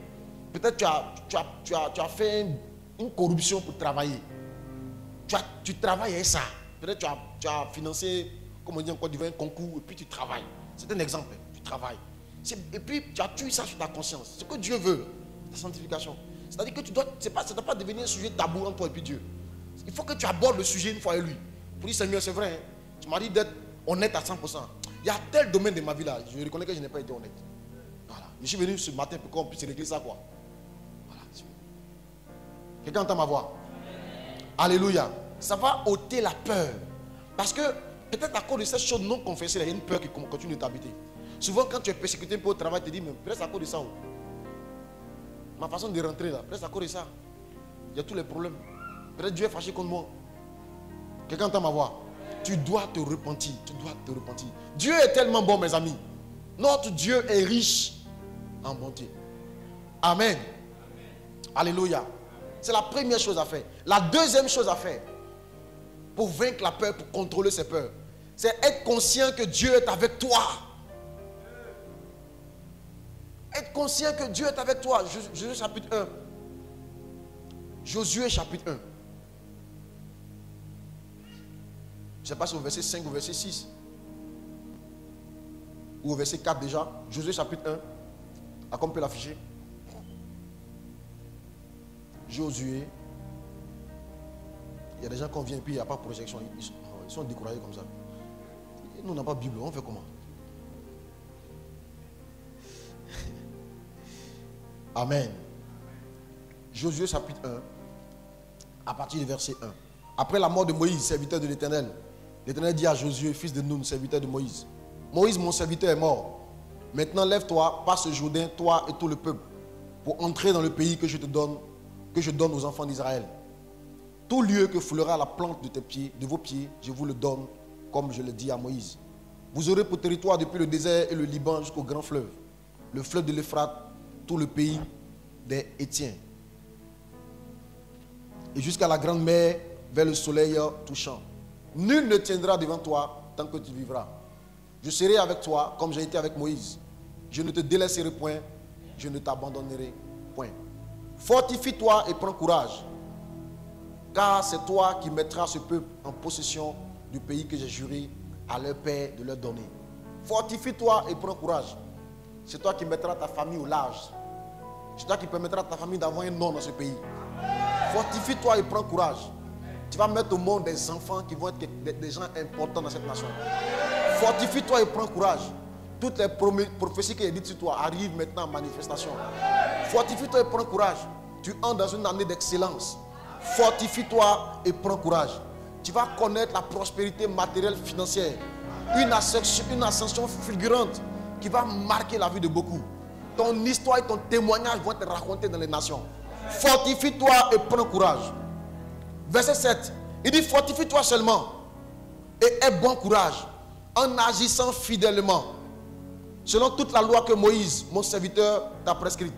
peut-être tu as fait une corruption pour travailler. Tu travailles avec ça. Peut-être tu as financé, comme on dit en Côte d'Ivoire, un concours, et puis tu travailles. C'est un exemple, tu travailles. Et puis tu as tué ça sur ta conscience. Ce que Dieu veut, ta sanctification. C'est-à-dire que ça ne doit pas devenir un sujet tabou entre toi et puis Dieu. Il faut que tu abordes le sujet une fois avec lui. Pour dire, Seigneur, c'est vrai, hein, tu m'as dit d'être honnête à 100%. Il y a tel domaine de ma vie là, je reconnais que je n'ai pas été honnête. Voilà. Je suis venu ce matin pour qu'on puisse régler ça, quoi. Voilà. Quelqu'un entend ma voix? Alléluia. Ça va ôter la peur. Parce que peut-être à cause de cette chose non confessée, il y a une peur qui continue de t'habiter. Souvent, quand tu es persécuté pour au travail, tu te dis, mais peut-être à cause de ça. Ma façon de rentrer là, peut-être à cause de ça. Il y a tous les problèmes. Peut-être Dieu est fâché contre moi. Quelqu'un entend ma voix? Tu dois te repentir. Tu dois te repentir. Dieu est tellement bon, mes amis. Notre Dieu est riche en bonté. Amen. Alléluia. C'est la première chose à faire. La deuxième chose à faire pour vaincre la peur, pour contrôler ses peurs, c'est être conscient que Dieu est avec toi. Être conscient que Dieu est avec toi. Josué chapitre 1. Josué chapitre 1. Je ne sais pas si au verset 5 ou au verset 6. Ou au verset 4 déjà. Josué chapitre 1. À quoi on peut l'afficher? Josué. Il y a des gens qui viennent et puis il n'y a pas de projection. Ils sont découragés comme ça. Nous, on n'a pas de Bible. On fait comment? Amen. Josué chapitre 1. À partir du verset 1. Après la mort de Moïse, serviteur de l'Éternel, l'Éternel dit à Josué, fils de Nun, serviteur de Moïse: Moïse, mon serviteur, est mort. Maintenant, lève-toi, passe le Jourdain, toi et tout le peuple, pour entrer dans le pays que je te donne, que je donne aux enfants d'Israël. Tout lieu que foulera la plante de tes pieds, de vos pieds, je vous le donne, comme je le dis à Moïse. Vous aurez pour territoire depuis le désert et le Liban jusqu'au grand fleuve, le fleuve de l'Euphrate, tout le pays des Hétiens, et jusqu'à la grande mer, vers le soleil touchant. Nul ne tiendra devant toi tant que tu vivras. Je serai avec toi comme j'ai été avec Moïse. Je ne te délaisserai point, je ne t'abandonnerai point. Fortifie-toi et prends courage, car c'est toi qui mettras ce peuple en possession du pays que j'ai juré à leur père de leur donner. Fortifie-toi et prends courage. C'est toi qui mettras ta famille au large. C'est toi qui permettra à ta famille d'avoir un nom dans ce pays. Fortifie-toi et prends courage. Tu vas mettre au monde des enfants qui vont être des gens importants dans cette nation. Fortifie-toi et prends courage. Toutes les prophéties qui sont dites sur toi arrivent maintenant en manifestation. Fortifie-toi et prends courage. Tu entres dans une année d'excellence. Fortifie-toi et prends courage. Tu vas connaître la prospérité matérielle, financière. Une ascension fulgurante qui va marquer la vie de beaucoup. Ton histoire et ton témoignage vont être racontés dans les nations. Fortifie-toi et prends courage. Verset 7. Il dit: fortifie-toi seulement et aie bon courage en agissant fidèlement selon toute la loi que Moïse, mon serviteur, t'a prescrite.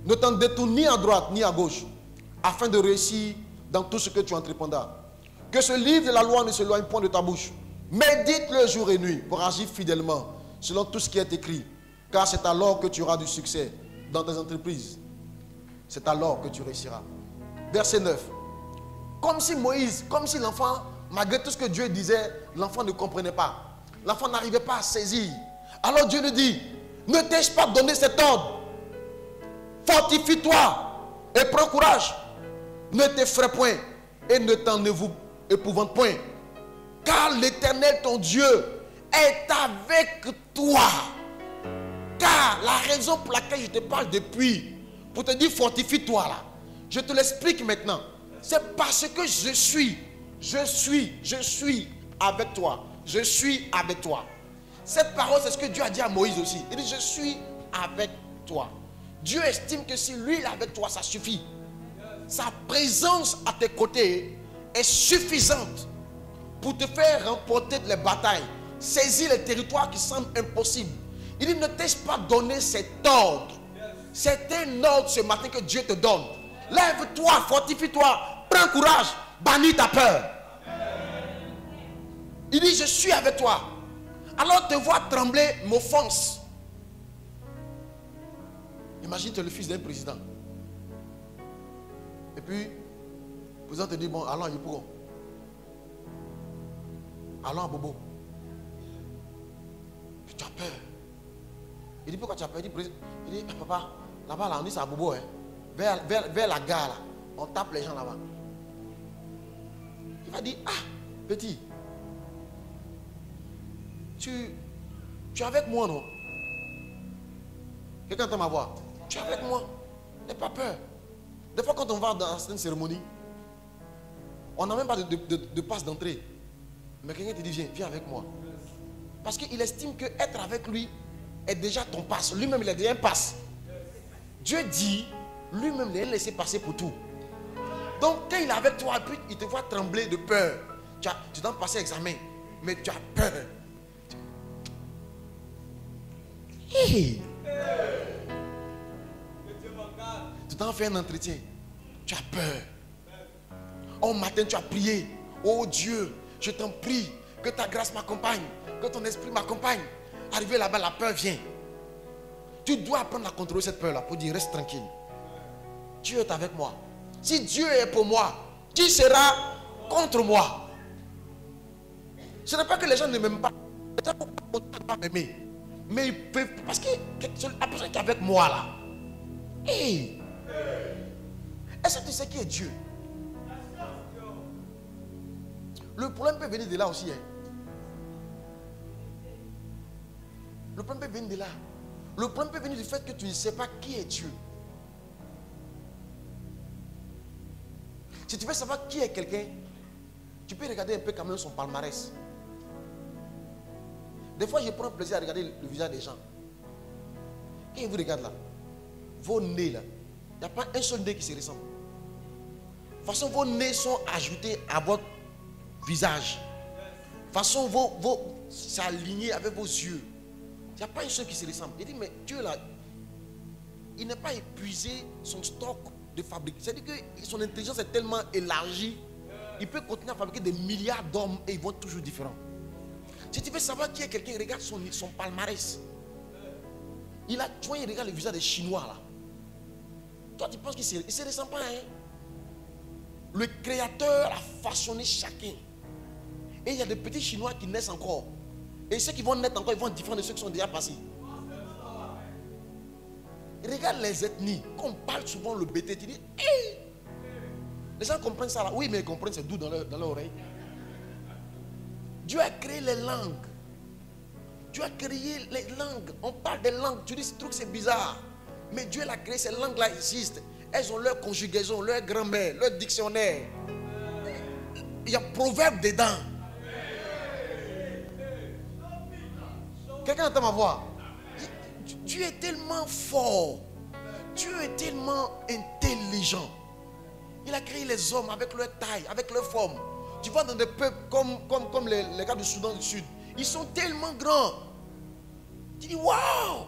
Ne t'en détourne ni à droite ni à gauche, afin de réussir dans tout ce que tu entreprendras. Que ce livre de la loi ne s'éloigne point de ta bouche. Médite-le jour et nuit pour agir fidèlement selon tout ce qui est écrit. car c'est alors que tu auras du succès dans tes entreprises. C'est alors que tu réussiras. Verset 9. Comme si Moïse, comme si l'enfant, malgré tout ce que Dieu disait, l'enfant ne comprenait pas. L'enfant n'arrivait pas à saisir. Alors Dieu lui dit, ne t'ai-je pas donné cet ordre? Fortifie-toi et prends courage. Ne t'effraie point et ne t'en épouvante point. Car l'Éternel, ton Dieu, est avec toi. Car la raison pour laquelle je te parle depuis, pour te dire fortifie-toi là, je te l'explique maintenant. C'est parce que je suis avec toi. Je suis avec toi. Cette parole, c'est ce que Dieu a dit à Moïse aussi. Il dit, je suis avec toi. Dieu estime que si lui il est avec toi, ça suffit. Sa présence à tes côtés est suffisante pour te faire remporter les batailles, saisir les territoires qui semblent impossibles. Il dit, ne t'ai-je pas donné cet ordre? C'est un ordre ce matin que Dieu te donne. Lève-toi, fortifie-toi, prends courage, bannis ta peur. Il dit, je suis avec toi. Alors te voir trembler m'offense. Imagine, tu es le fils d'un président. Et puis, le président te dit, bon, allons à Yopougon. Allons à Bobo. Puis tu as peur. Il dit, pourquoi tu as peur? Il dit, papa, là-bas, là, on dit c'est à Bobo. Hein. Vers la gare, là, on tape les gens là-bas. Il va dire, ah, petit, tu es avec moi, non? Quelqu'un entend ma voix? Tu es avec moi. N'aie pas peur. Des fois, quand on va dans certaines cérémonies, on n'a même pas de passe d'entrée. Mais quelqu'un te dit, viens avec moi. Parce qu'il estime que être avec lui est déjà ton passe. Lui-même, il a déjà un passe. Dieu dit, lui-même, il est laissé passer pour tout. Donc, quand il est avec toi, puis il te voit trembler de peur. Tu dois passer l'examen, mais tu as peur. Hey. Tu t'en fais un entretien. Tu as peur. Au matin, tu as prié. Oh Dieu, je t'en prie que ta grâce m'accompagne, que ton esprit m'accompagne. Arrivé là-bas, la peur vient. Tu dois apprendre à contrôler cette peur-là pour dire reste tranquille. Dieu est avec moi. Si Dieu est pour moi, qui sera contre moi? Ce n'est pas que les gens ne m'aiment pas. Les gens ne peuvent pas m'aimer. Mais ils peuvent, parce que la personne qui est avec moi là. Hey. Est-ce que tu sais qui est Dieu? Le problème peut venir de là aussi. Hein. Le problème peut venir de là. Le problème peut venir du fait que tu ne sais pas qui est Dieu. Si tu veux savoir qui est quelqu'un, tu peux regarder un peu quand même son palmarès. Des fois, je prends plaisir à regarder le visage des gens. Quand vous regardez là, vos nez là, il n'y a pas un seul nez qui se ressemble. De toute façon, vos nez sont ajoutés à votre visage. De toute façon, c'est aligné avec vos yeux. Il n'y a pas un seul qui se ressemble. Il dit, mais Dieu là, il n'a pas épuisé son stock de fabrique. C'est-à-dire que son intelligence est tellement élargie, il peut continuer à fabriquer des milliards d'hommes et ils vont être toujours différents. Si tu veux savoir qui est quelqu'un, regarde son palmarès. Il regarde le visage des Chinois là. Toi, tu penses qu'il ne se ressemble pas, hein? Le Créateur a façonné chacun. Et il y a des petits Chinois qui naissent encore. Et ceux qui vont naître encore, ils vont être différents de ceux qui sont déjà passés. Regarde les ethnies. Quand on parle souvent le BT, tu dis, hey! Les gens comprennent ça là. Oui, mais ils comprennent, c'est doux dans leur oreille. Dieu a créé les langues. Dieu a créé les langues. On parle des langues. Tu dis, ce truc c'est bizarre. Mais Dieu l'a créé, ces langues-là existent. Elles ont leur conjugaison, leur grammaire, leur dictionnaire. Il y a proverbe dedans. Quelqu'un entend ma voix? Dieu est tellement fort. Dieu est tellement intelligent. Il a créé les hommes avec leur taille, avec leur forme. Tu vois dans des peuples comme les gars du Soudan du Sud. Ils sont tellement grands. Tu dis, waouh!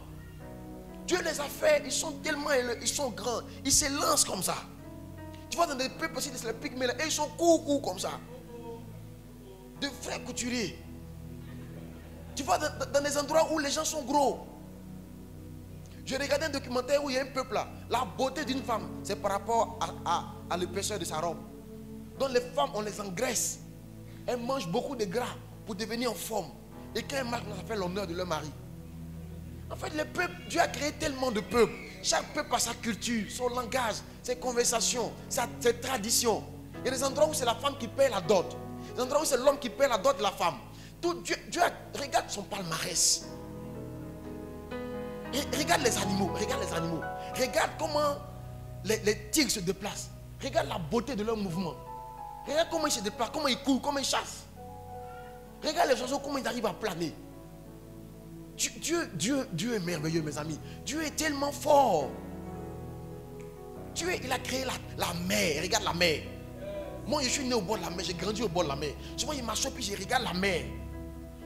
Dieu les a fait, ils sont tellement élevés, ils sont grands. Ils se lancent comme ça. Tu vois dans des peuples aussi, les pygmées, et ils sont courts comme ça. De vrais couturiers. Tu vois dans des endroits où les gens sont gros. Je regardais un documentaire où il y a un peuple là. La beauté d'une femme, c'est par rapport à l'épaisseur de sa robe. Donc les femmes, on les engraisse. Elles mangent beaucoup de gras pour devenir en forme. Et quand elles marchent, ça fait l'honneur de leur mari. En fait, les peuples, Dieu a créé tellement de peuples. Chaque peuple a sa culture, son langage, ses conversations, ses traditions. Il y a des endroits où c'est la femme qui paie la dot. Il y a des endroits où c'est l'homme qui paie la dot de la femme. Dieu regarde son palmarès. Et regarde les animaux, Regarde comment les tigres se déplacent. Regarde la beauté de leur mouvement. Regarde comment ils se déplacent, comment ils courent, comment ils chassent. Regarde les oiseaux, comment ils arrivent à planer. Dieu est merveilleux, mes amis. Dieu est tellement fort. Dieu, il a créé la mer. Regarde la mer. Moi, je suis né au bord de la mer. J'ai grandi au bord de la mer. Souvent, il m'assoit puis je regarde la mer.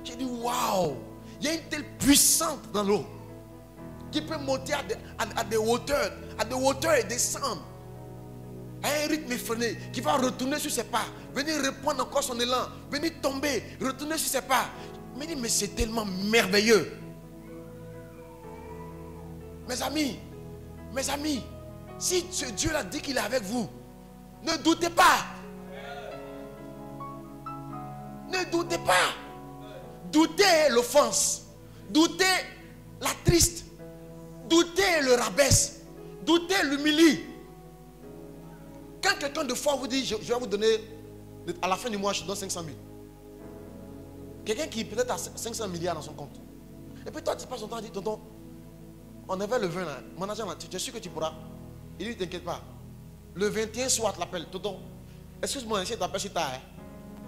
J'ai dit, waouh. Il y a une telle puissance dans l'eau qui peut monter à des hauteurs et descendre à un rythme effréné, qui va retourner sur ses pas, venir reprendre encore son élan, venir tomber, retourner sur ses pas. Je me dis, mais c'est tellement merveilleux. Mes amis, si ce Dieu-là dit qu'il est avec vous, ne doutez pas. Ne doutez pas. Doutez l'offense. Doutez la triste. Doutez le rabaisse. Doutez l'humilie. Quand quelqu'un de foi vous dit, je vais vous donner, à la fin du mois, je donne 500 000. Quelqu'un qui peut-être a 500 milliards dans son compte. Et puis toi, tu passes ton temps à dire, tonton, on avait le 20 là, mon agent là, tu es sûr que tu pourras? Il dit, t'inquiète pas. Le 21 soir, tu l'appelles, tonton, excuse-moi, je t'appelle si tard.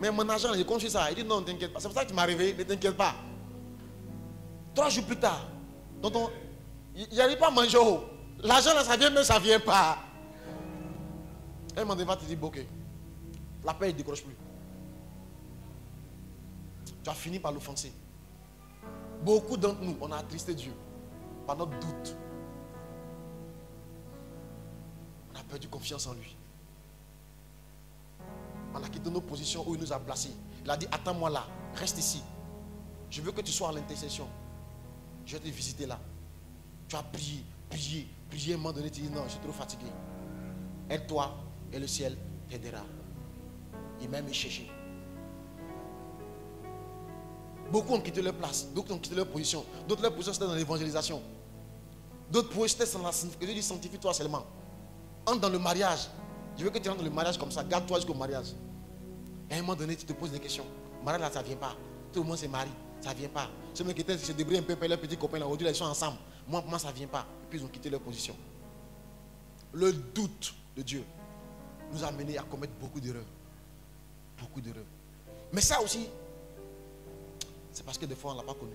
Mais mon agent, il compte sur ça. Il dit, non, t'inquiète pas. C'est pour ça que tu m'as réveillé, ne t'inquiète pas. 3 jours plus tard, tonton, il n'arrive pas à manger. L'argent là, ça vient, mais ça ne vient pas. Elle m'a dit, va te dire, ok. L'appel, il ne décroche plus. Tu as fini par l'offenser. Beaucoup d'entre nous, on a attristé Dieu par notre doute. On a perdu confiance en lui. On a quitté nos positions où il nous a placés. Il a dit, attends-moi là, reste ici. Je veux que tu sois à l'intercession. Je vais te visiter là. Tu as prié. À un moment donné, tu dis, non, je suis trop fatigué. Aide-toi et le ciel t'aidera. Il m'a même cherché. Beaucoup ont quitté leur place, d'autres ont quitté leur position. D'autres, leur position c'était dans l'évangélisation. D'autres positions c'était dans la sanctification. Je dis, sanctifie-toi seulement. Entre dans le mariage. Je veux que tu rentres dans le mariage comme ça. Garde-toi jusqu'au mariage. Et à un moment donné, tu te poses des questions. Le mariage là, ça ne vient pas. Tout le monde se marie. Ça ne vient pas. Ceux qui étaient se débrouillent un peu par leurs petits copains là. Aujourd'hui, ils sont ensemble. Moi, ça ne vient pas. Et puis, ils ont quitté leur position. Le doute de Dieu nous a amené à commettre beaucoup d'erreurs. Beaucoup d'erreurs. Mais ça aussi, c'est parce que des fois, on ne l'a pas connu.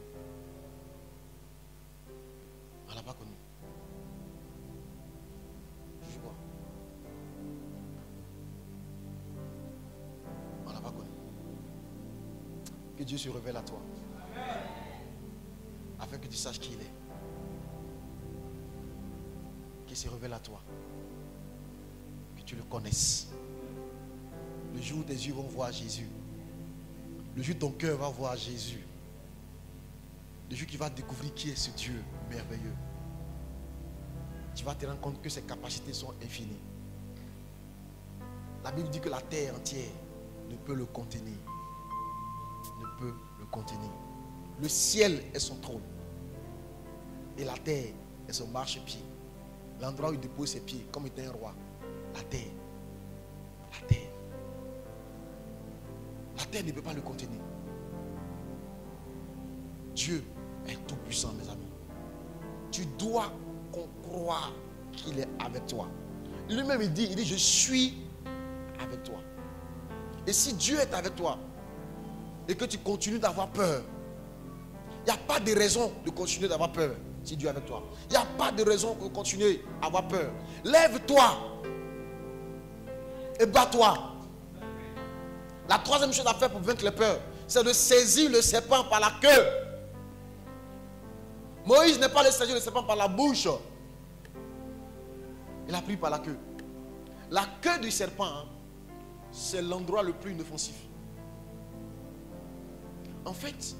On ne l'a pas connu. Je vois. On ne l'a pas connu. Que Dieu se révèle à toi. Afin que tu saches qui il est. Qu'il se révèle à toi. Que tu le connaisses. Le jour où tes yeux vont voir Jésus. Le jour où ton cœur va voir Jésus. Le jour où tu vas découvrir qui est ce Dieu merveilleux. Tu vas te rendre compte que ses capacités sont infinies. La Bible dit que la terre entière ne peut le contenir. Ne peut le contenir. Le ciel est son trône. Et la terre est son marchepied. L'endroit où il dépose ses pieds comme était un roi. La terre. La terre. La terre ne peut pas le contenir. Dieu est tout puissant, mes amis. Tu dois croire qu'il est avec toi. Lui-même il dit, je suis avec toi. Et si Dieu est avec toi et que tu continues d'avoir peur, il n'y a pas de raison de continuer d'avoir peur si Dieu est avec toi. Il n'y a pas de raison de continuer à avoir peur. Lève-toi et bats-toi. La troisième chose à faire pour vaincre les peurs, c'est de saisir le serpent par la queue. Moïse n'est pas allé saisir le serpent par la bouche. Il a pris par la queue. La queue du serpent, c'est l'endroit le plus inoffensif. En fait,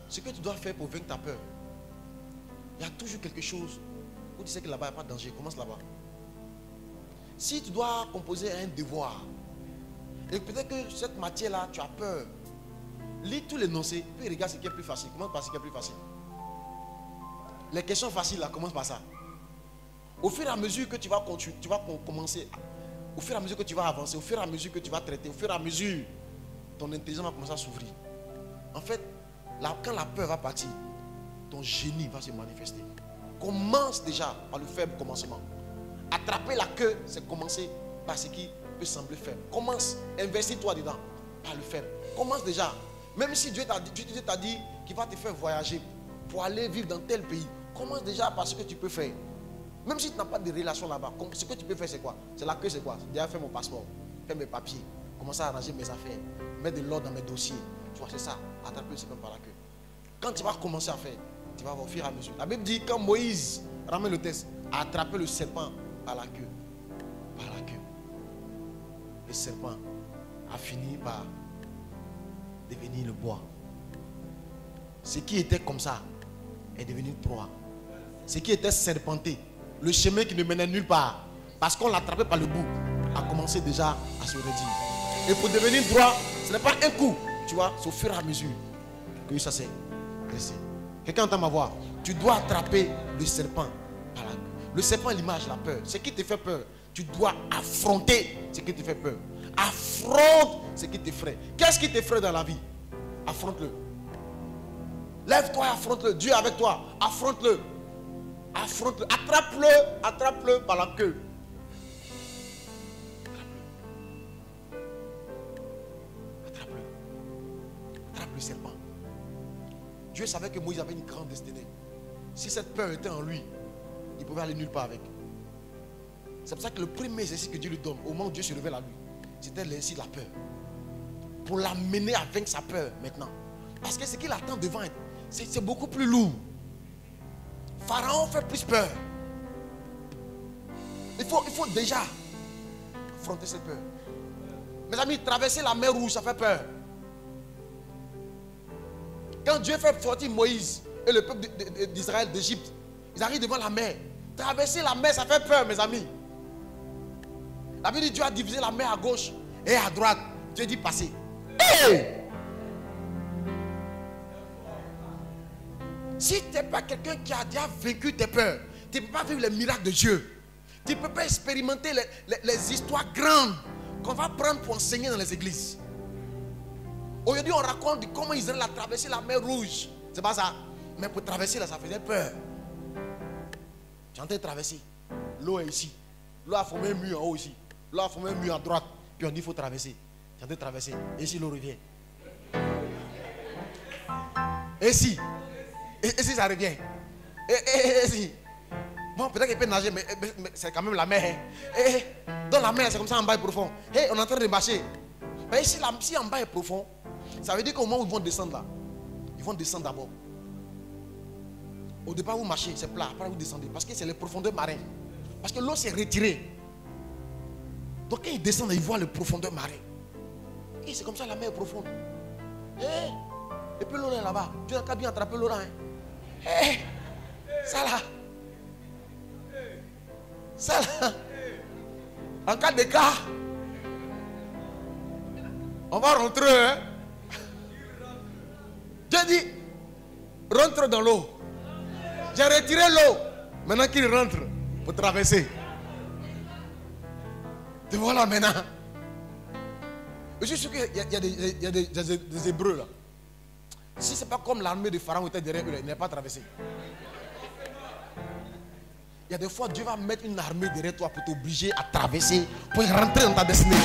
ce que tu dois faire pour vaincre ta peur, il y a toujours quelque chose Où tu sais que là-bas, il n'y a pas de danger, commence là-bas. Si tu dois composer un devoir, et peut-être que cette matière-là, tu as peur, lis tous les énoncés, puis regarde ce qui est plus facile. Commence par ce qui est plus facile. Les questions faciles, là, commence par ça. Au fur et à mesure que tu vas continuer, tu vas commencer, au fur et à mesure que tu vas avancer, au fur et à mesure que tu vas traiter, au fur et à mesure, ton intelligence va commencer à s'ouvrir. En fait, quand la peur va partir, ton génie va se manifester. Commence déjà par le faible commencement. Attraper la queue, c'est commencer par ce qui peut sembler faible. Commence, investis-toi dedans par le faible. Commence déjà. Même si Dieu t'a dit qu'il va te faire voyager pour aller vivre dans tel pays, commence déjà par ce que tu peux faire. Même si tu n'as pas de relation là-bas, ce que tu peux faire, c'est quoi? C'est la queue, c'est quoi? Déjà faire mon passeport, faire mes papiers, commencer à arranger mes affaires, mettre de l'ordre dans mes dossiers. Tu vois, c'est ça, attraper le serpent par la queue. Quand tu vas commencer à faire, tu vas voir au fur et à mesure. La Bible dit, quand Moïse ramène le test, a attrapé le serpent par la queue. Par la queue. Le serpent a fini par devenir le bois. Ce qui était comme ça est devenu proie. Ce qui était serpenté, le chemin qui ne menait nulle part, parce qu'on l'attrapait par le bout, a commencé déjà à se redire. Et pour devenir droit, ce n'est pas un coup, tu vois, c'est au fur et à mesure que ça s'est dressé. Quelqu'un entend ma voix? Tu dois attraper le serpent par la queue. Le serpent est l'image, la peur. Ce qui te fait peur, tu dois affronter ce qui te fait peur. Affronte ce qui t'effraie. Qu'est-ce qui t'effraie dans la vie? Affronte-le. Lève-toi et affronte-le. Dieu est avec toi. Affronte-le. Affronte-le. Attrape-le. Attrape-le par la queue. Attrape-le. Attrape le serpent. Dieu savait que Moïse avait une grande destinée. Si cette peur était en lui, il pouvait aller nulle part avec. C'est pour ça que le premier exercice que Dieu lui donne, au moment où Dieu se révèle à lui, c'était l'exercice de la peur. Pour l'amener à vaincre sa peur maintenant. Parce que ce qu'il attend devant, c'est beaucoup plus lourd. Pharaon fait plus peur. Il faut déjà affronter cette peur. Mes amis, traverser la mer Rouge, ça fait peur. Quand Dieu fait sortir Moïse et le peuple d'Israël d'Égypte, ils arrivent devant la mer. Traverser la mer, ça fait peur, mes amis. La Bible dit Dieu a divisé la mer à gauche et à droite. Dieu dit passer. Hey! Si tu n'es pas quelqu'un qui a déjà vécu tes peurs, tu ne peux pas vivre les miracles de Dieu. Tu ne peux pas expérimenter les histoires grandes qu'on va prendre pour enseigner dans les églises. Aujourd'hui, on raconte comment Israël a traversé la mer Rouge. C'est pas ça. Mais pour traverser là, ça faisait peur. Tu es en train de traverser. L'eau est ici. L'eau a formé un mur en haut ici. L'eau a formé un mur à droite. Puis on dit qu'il faut traverser. Tu es en train de traverser. Et ici, l'eau revient. Et si ça revient. Et si. Bon, peut-être qu'il peut nager, mais c'est quand même la mer. Dans la mer, c'est comme ça en bas est profond. On est en train de marcher. Mais ici, si en bas est profond, ça veut dire qu'au moment où ils vont descendre là, ils vont descendre d'abord. Au départ, vous marchez, c'est plat. Après, vous descendez. Parce que c'est les profondeurs marines. Parce que l'eau s'est retirée. Donc, quand ils descendent, ils voient les profondeurs marines. Et c'est comme ça, la mer est profonde. Et puis l'eau est là-bas. Tu n'as qu'à bien attraper l'eau là. Ça là. Ça là. En cas de cas, on va rentrer. Dieu dit, rentre dans l'eau. J'ai retiré l'eau. Maintenant qu'il rentre pour traverser. Te voilà maintenant. Je suis sûr qu'il y a des Hébreux là. Si ce n'est pas comme l'armée de Pharaon était derrière eux, il n'est pas traversé. Il y a des fois, Dieu va mettre une armée derrière toi pour t'obliger à traverser, pour rentrer dans ta destinée.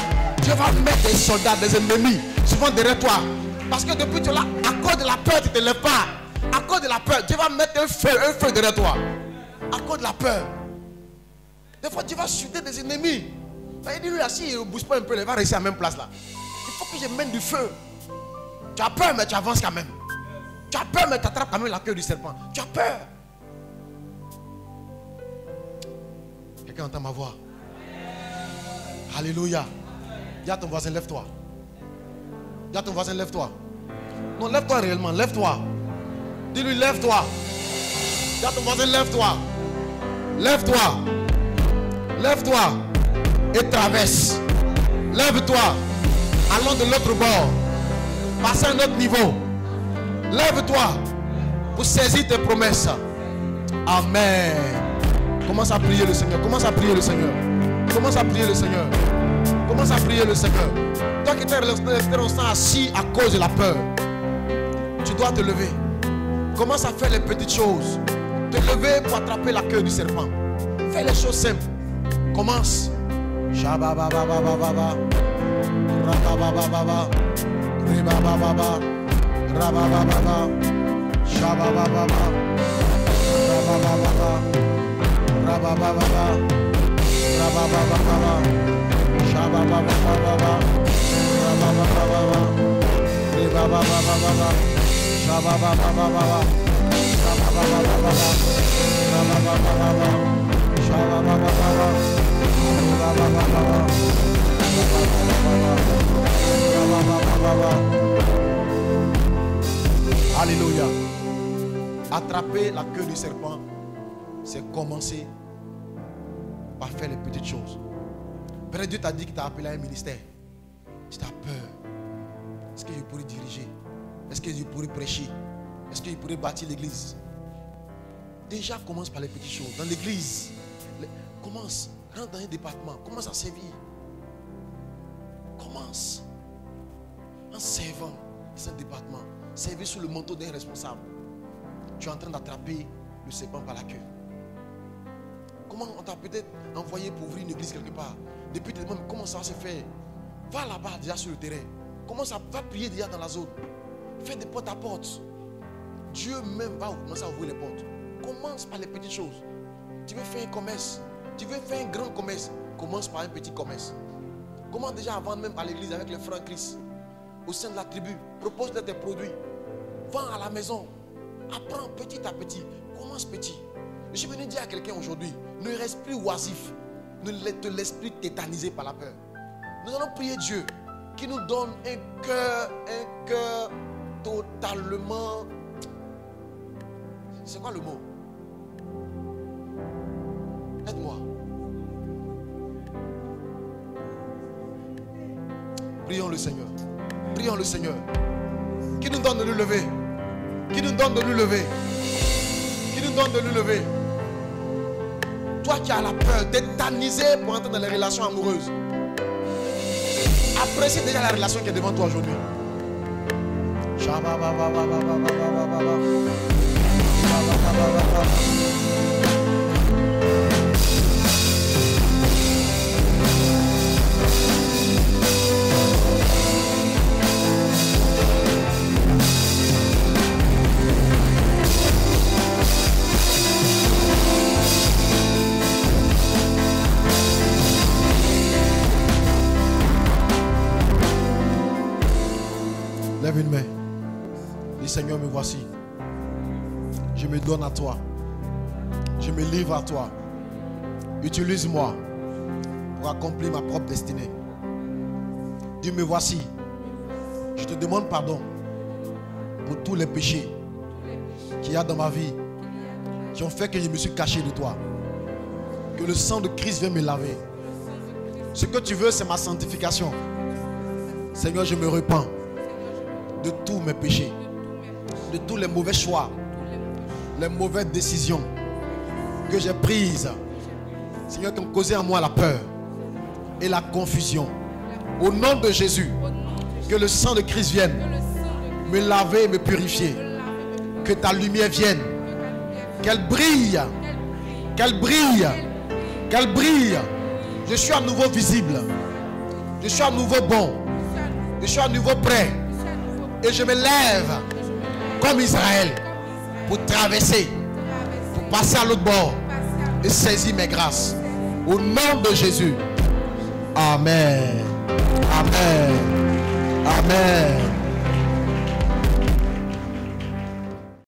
Dieu va mettre des soldats, des ennemis, souvent derrière toi. Parce que depuis tu es là, à cause de la peur, tu ne te lèves pas. À cause de la peur, Dieu va mettre un feu derrière toi. À cause de la peur. Des fois, Dieu va chuter des ennemis. Il dit, lui, là, s'il ne bouge pas un peu, il va rester à la même place là. Il faut que je mette du feu. Tu as peur, mais tu avances quand même. Tu as peur, mais tu attrapes quand même la queue du serpent. Tu as peur. Quelqu'un entend ma voix? Alléluia. Dis à ton voisin, lève-toi. Dis à ton voisin, lève-toi. Non, lève-toi réellement, lève-toi. Dis-lui, lève-toi. Dis à ton voisin, lève-toi. Lève-toi. Lève-toi. Et traverse. Lève-toi. Allons de l'autre bord. Passe à un autre niveau. Lève-toi pour saisir tes promesses. Amen. Commence à prier le Seigneur. Commence à prier le Seigneur. Commence à prier le Seigneur. Commence à prier le Seigneur. Toi qui étais resté assis à cause de la peur, tu dois te lever. Commence à faire les petites choses. Te lever pour attraper la queue du serpent. Fais les choses simples. Commence. Shababababababa. Rababababa. Ribabababa. Rababababa. Shababababa. Rababababa. Rababababa. Rababababa. Shababababa. Rababababa. Ribabababa. Shababababa. Alléluia. Attraper la queue du serpent, c'est commencer par faire les petites choses. Père Dieu t'a dit qu'il t'a appelé à un ministère. Tu as peur. Est-ce que je pourrais diriger? Est-ce que je pourrais prêcher? Est-ce que je pourrais bâtir l'église? Déjà, commence par les petites choses. Dans l'église, commence, rentre dans un département, commence à servir. Commence en servant dans un département. Servir sous le manteau d'un responsable. Tu es en train d'attraper le serpent par la queue. Comment on t'a peut-être envoyé pour ouvrir une église quelque part? Depuis tes moments, comment ça va se faire? Va là-bas déjà sur le terrain. Commence à prier déjà dans la zone. Fais des porte à porte. Dieu même va commencer à ouvrir les portes. Commence par les petites choses. Tu veux faire un commerce, tu veux faire un grand commerce, commence par un petit commerce. Commence déjà à vendre même à l'église avec les frères Christ. Au sein de la tribu, propose tes produits. Vends à la maison. Apprends petit à petit. Commence petit. Je suis venu dire à quelqu'un aujourd'hui, ne reste plus oisif. Ne te laisse plus tétaniser par la peur. Nous allons prier Dieu qui nous donne un cœur totalement... C'est quoi le mot? Aide-moi. Prions le Seigneur. Prions le Seigneur. Qui nous donne de nous lever. Qui nous donne de nous lever. Qui nous donne de nous lever. Toi qui as la peur tétanisé pour entrer dans les relations amoureuses. Apprécie déjà la relation qui est devant toi aujourd'hui. Lève une main. Dis Seigneur, me voici. Je me donne à toi. Je me livre à toi. Utilise-moi pour accomplir ma propre destinée. Dieu, me voici. Je te demande pardon pour tous les péchés qu'il y a dans ma vie qui ont fait que je me suis caché de toi. Que le sang de Christ vienne me laver. Ce que tu veux, c'est ma sanctification. Seigneur, je me repens de tous mes péchés, de tous les mauvais choix, les mauvaises décisions que j'ai prises, Seigneur, qui ont causé en moi la peur et la confusion. Au nom de Jésus, que le sang de Christ vienne me laver et me purifier. Que ta lumière vienne, qu'elle brille, qu'elle brille, qu'elle brille. Je suis à nouveau visible, je suis à nouveau bon, je suis à nouveau prêt. Et je me lève comme Israël pour traverser, pour passer à l'autre bord et saisir mes grâces. Au nom de Jésus. Amen. Amen. Amen.